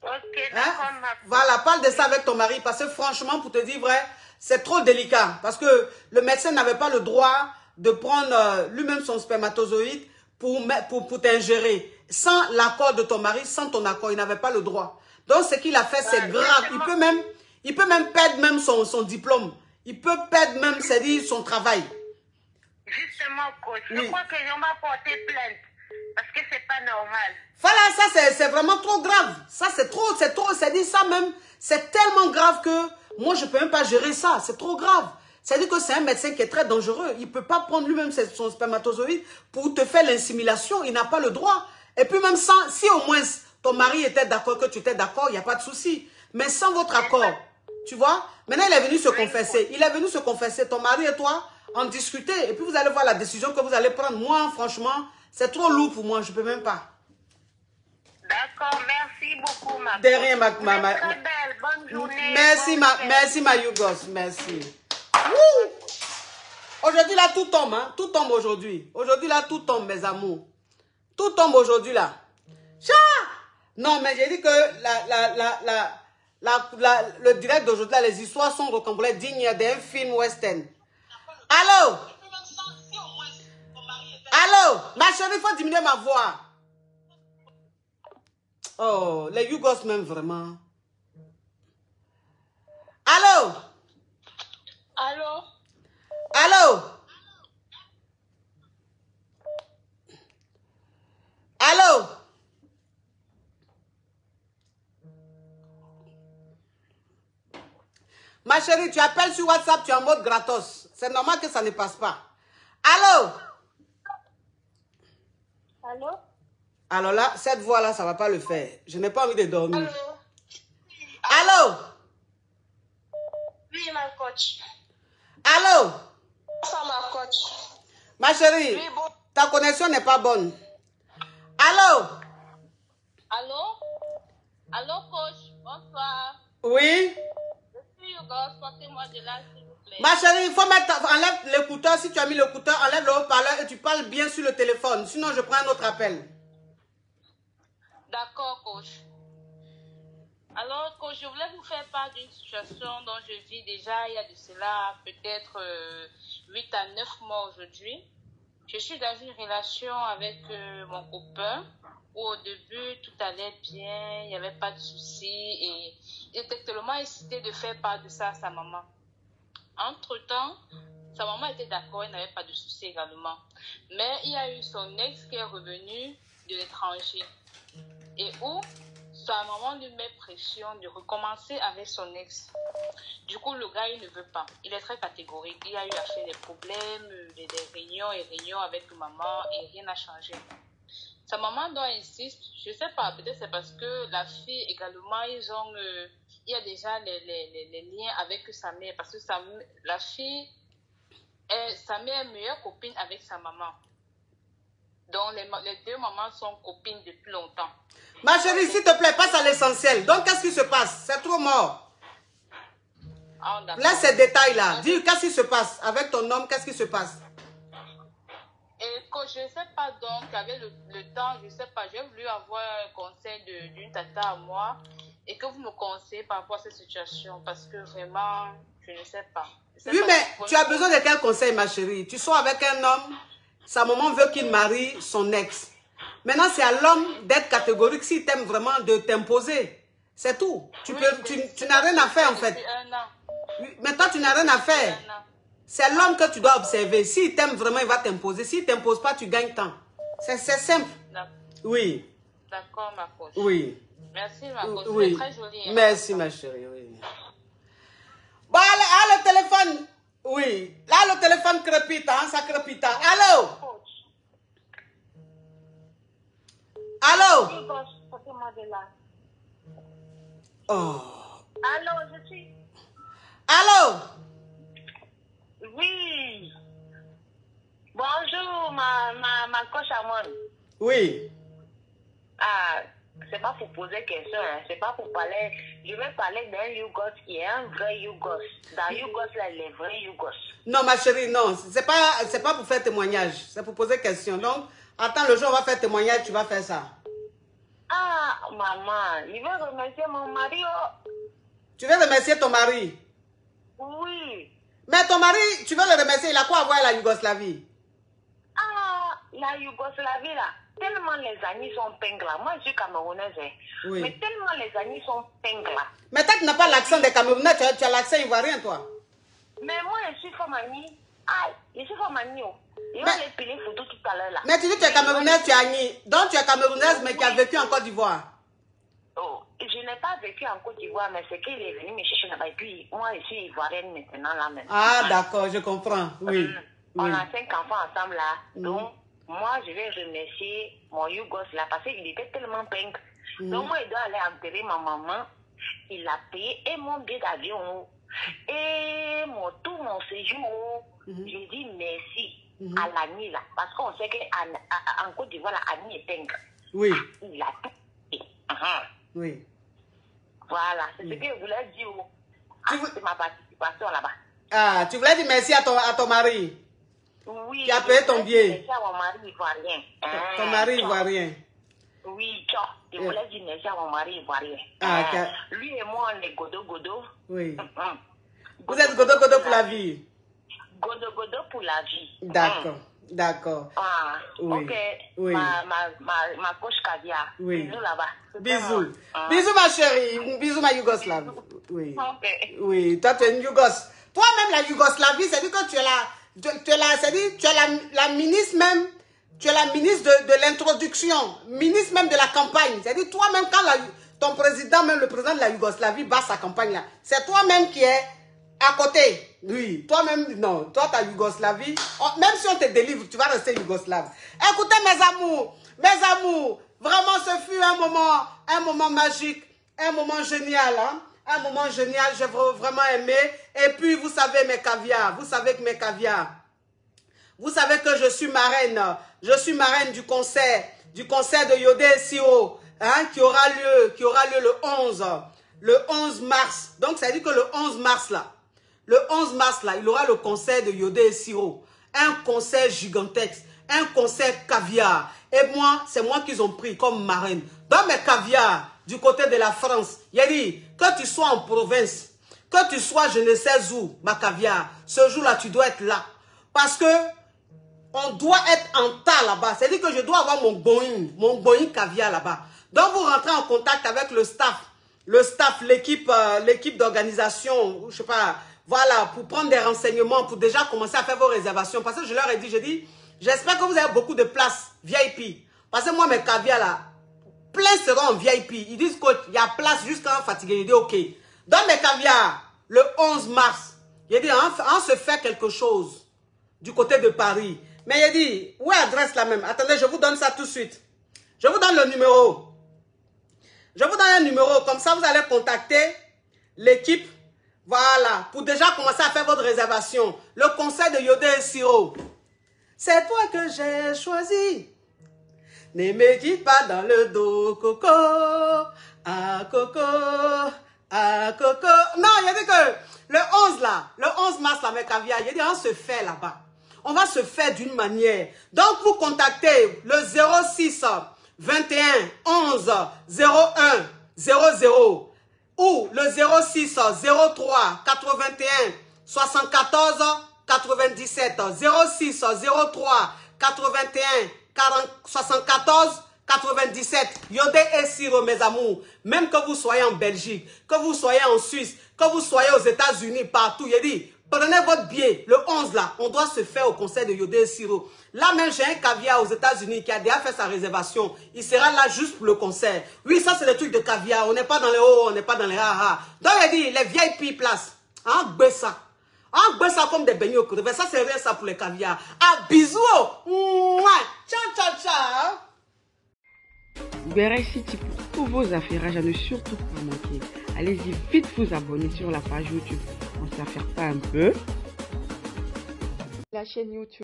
Ok, d'accord. Hein? Voilà, parle de ça avec ton mari. Parce que franchement, pour te dire vrai, c'est trop délicat. Parce que le médecin n'avait pas le droit de prendre lui-même son spermatozoïde pour t'ingérer. Sans l'accord de ton mari, sans ton accord, il n'avait pas le droit. Donc, ce qu'il a fait, c'est grave. Il peut même perdre même son diplôme. Il peut perdre même, c'est-à-dire, son travail. Justement, coach. Je crois que je m'a porté plainte. Parce que c'est pas normal. Voilà, ça, c'est vraiment trop grave. Ça, c'est trop, c'est-à-dire, ça même, c'est tellement grave que moi, je peux même pas gérer ça. C'est trop grave. C'est-à-dire que c'est un médecin qui est très dangereux. Il peut pas prendre lui-même son spermatozoïde pour te faire l'insémination. Il n'a pas le droit. Et puis même si au moins ton mari était d'accord, que tu étais d'accord, il n'y a pas de souci. Mais sans votre accord, tu vois, maintenant il est venu se confesser. Il est venu se confesser, ton mari et toi, en discuter. Et puis vous allez voir la décision que vous allez prendre. Moi, franchement, c'est trop lourd pour moi. Je ne peux même pas. D'accord, merci beaucoup, ma De rien, ma... Très belle, bonne journée. Merci ma Yougos, merci. Wouh! Aujourd'hui là, tout tombe, hein? Tout tombe aujourd'hui. Aujourd'hui là, tout tombe, mes amours. Tout tombe aujourd'hui là. Non, mais j'ai dit que le direct d'aujourd'hui, les histoires sont recomposées dignes d'un film western. Allô? Allô? Ma chérie, il faut diminuer ma voix. Oh, les Yougos même vraiment. Allô? Allô? Allô? Allô? Ma chérie, tu appelles sur WhatsApp, tu es en mode gratos. C'est normal que ça ne passe pas. Allô? Allô? Alors là, cette voix-là, ça ne va pas le faire. Je n'ai pas envie de dormir. Allô? Allô? Oui, ma coach. Allô? Ça, ma coach. Ma chérie, Oui, bon. ta connexion n'est pas bonne. Allô? Allô? Allô, coach? Bonsoir. Oui? Je suis Yougos, portez-moi de là, s'il vous plaît. Ma chérie, il faut enlève l'écouteur. Si tu as mis l'écouteur, enlève le haut-parleur et tu parles bien sur le téléphone. Sinon, je prends un autre appel. D'accord, coach. Alors, coach, je voulais vous faire part d'une situation dont je vis déjà il y a de cela peut-être 8 à 9 mois aujourd'hui. Je suis dans une relation avec mon copain où au début tout allait bien, il n'y avait pas de soucis et il était tellement excité de faire part de ça à sa maman. Entre-temps, sa maman était d'accord, elle n'avait pas de soucis également. Mais il y a eu son ex qui est revenu de l'étranger et où sa maman lui met pression de recommencer avec son ex. Du coup, le gars, il ne veut pas. Il est très catégorique. Il a eu à faire des problèmes, des réunions et réunions avec maman et rien n'a changé. Sa maman doit insister, je ne sais pas, peut-être c'est parce que la fille également, il y a déjà les liens avec sa mère. Parce que la fille, sa mère est meilleure copine avec sa maman. Donc, les deux mamans sont copines depuis longtemps. Ma chérie, s'il te plaît, passe à l'essentiel. Donc, qu'est-ce qui se passe? C'est trop mort. Ah, laisse ces détails-là. Dis, qu'est-ce qui se passe? Avec ton homme, qu'est-ce qui se passe? Et que je ne sais pas, donc, avec le temps, je ne sais pas, j'ai voulu avoir un conseil d'une tata à moi et que vous me conseillez par rapport à cette situation parce que vraiment, je ne sais pas. Oui, mais tu as besoin de quel conseil, ma chérie? Tu sors avec un homme, sa maman veut qu'il marie son ex. Maintenant, c'est à l'homme d'être catégorique s'il t'aime vraiment, de t'imposer. C'est tout. Tu n'as rien à faire, en fait. Mais toi, tu n'as rien à faire. C'est l'homme que tu dois observer. S'il t'aime vraiment, il va t'imposer. S'il ne t'impose pas, tu gagnes temps. C'est simple. Oui. D'accord, ma coach. Oui. Merci, ma coach. Oui. Très jolie. Merci, ma chérie. Oui. Bon, là, le téléphone. Oui. Là, le téléphone crépite, hein, ça crépite. Allô? Allô? Oh. Allô, je suis... Allô? Oui. Bonjour, ma coach Amon. Oui. Ah, c'est pas pour poser question, hein. C'est pas pour parler. Je vais parler d'un Yougos qui est un vrai Yougos. Dans Yougos, là, les vrais Yougos. Non, ma chérie, non. C'est pas pour faire témoignage. C'est pour poser question. Donc, attends, le jour où on va faire témoignage, tu vas faire ça. Ah, maman, je vais remercier mon mari. Oh. Tu veux remercier ton mari? Oui. Mais ton mari, tu veux le remercier, il a quoi à voir avec la Yougoslavie? Ah, la Yougoslavie, là. Tellement les amis sont pingles. Moi, je suis camerounaise. Oui. Mais tellement les amis sont pingles. Mais toi, tu n'as pas l'accent des Camerounais, tu as l'accent ivoirien, toi. Mais moi, je suis comme Annie. Ah, je suis comme Annie. Il va les piler photos tout à l'heure, là. Mais tu dis que tu es camerounaise, tu es Annie. Donc, tu es camerounaise, mais qui a vécu en Côte d'Ivoire. Oh, je n'ai pas vécu en Côte d'Ivoire, mais c'est qu'il est venu me chercher là-bas. Et puis, moi, je suis ivoirienne maintenant, là, même. Ah, d'accord, je comprends. Oui. On a 5 enfants ensemble, là. Donc, moi, je vais remercier mon Yougos, là, parce qu'il était tellement pink. Donc, moi, il doit aller enterrer ma maman. Il a payé et mon billet d'avion. Et tout mon séjour. J'ai dit merci à l'Annie, là. Parce qu'on sait qu'en Côte d'Ivoire, l'Annie est pink. Oui. Il a tout payé. Oui. Voilà, c'est ce que je voulais dire de ma participation là-bas. Ah, tu voulais dire merci à ton mari? Oui. Qui a payé ton billet? Merci à mon mari ivoirien. Ton mari ivoirien? Oui, je voulais dire merci à mon mari ivoirien. Lui et moi, on est godo-godo. Oui. Vous êtes godo-godo pour la vie? Godo-godo pour la vie. D'accord. D'accord. Ah, oui. Ok. Oui. Ma coach Caviar. Oui. Bisous là-bas. Bisous. Bisous ma chérie. Bisous ma Yougoslave. Oui. Ok. Oui. Toi tu es une Yougos. Toi-même la Yougoslavie, c'est-à-dire que tu es la ministre même. Tu es la ministre de l'introduction, ministre même de la campagne. C'est-à-dire toi-même quand ton président, même le président de la Yougoslavie bat sa campagne là, c'est toi-même qui es à côté. Oui, toi-même, non, toi ta Yougoslavie, même si on te délivre, tu vas rester yougoslave. Écoutez mes amours, vraiment ce fut un moment magique, un moment génial, hein? Un moment génial, j'ai vraiment aimé. Et puis vous savez mes caviars, vous savez que mes caviars, vous savez que je suis marraine du concert de Yodé et Siro, hein, qui aura lieu le 11 mars. Donc ça veut dire que le 11 mars là, il aura le concert de Yodé et Siro. Un concert gigantesque, un concert caviar. Et moi, c'est moi qu'ils ont pris comme marraine. Dans mes caviars, du côté de la France, il a dit, que tu sois en province, que tu sois je ne sais où, ma caviar, ce jour-là, tu dois être là. Parce que on doit être en tas là-bas. C'est-à-dire que je dois avoir mon Boeing caviar là-bas. Donc, vous rentrez en contact avec le staff, l'équipe d'organisation, je sais pas, voilà, pour prendre des renseignements, pour déjà commencer à faire vos réservations. Parce que je leur ai dit, j'espère que vous avez beaucoup de places VIP. Parce que moi, mes caviars là, plein seront en VIP. Ils disent qu'il y a place jusqu'à fatigué. Il dit, ok. Dans mes caviars, le 11 mars, il dit, on se fait quelque chose du côté de Paris. Mais il dit, où est l'adresse là même? Attendez, je vous donne ça tout de suite. Je vous donne le numéro. Je vous donne un numéro. Comme ça, vous allez contacter l'équipe. Voilà. Pour déjà commencer à faire votre réservation. Le concert de Yodé et Siro. C'est toi que j'ai choisi. Ne me dis pas dans le dos, Coco. Ah, Coco. Ah, Coco. Non, il a dit que le 11 mars, là, mes caviars, il a dit, on se fait là-bas. On va se faire d'une manière. Donc, vous contactez le 06 21 11 01 00 ou le 06 03 81 74 97 06 03 81 74 97. Yodé et Siro, mes amours. Même que vous soyez en Belgique, que vous soyez en Suisse, que vous soyez aux États-Unis, partout, il dit, prenez votre billet. Le 11 là, on doit se faire au concert de Yodé et Siro. Là même, j'ai un caviar aux États-Unis qui a déjà fait sa réservation. Il sera là juste pour le concert. Oui, ça c'est le truc de caviar. On n'est pas dans les hauts, on n'est pas dans les ha-ha. Donc il dit, les VIP places. Hein, ça. On boit ça comme des beignets au crevettes. Ça, c'est rien ça pour les caviars. Ah, bisous. Mouah. Ciao, ciao, ciao. Uber City pour tous vos affaires, à ne surtout pas manquer. Allez-y vite vous abonner sur la page YouTube. On s'affaire pas un peu. La chaîne YouTube.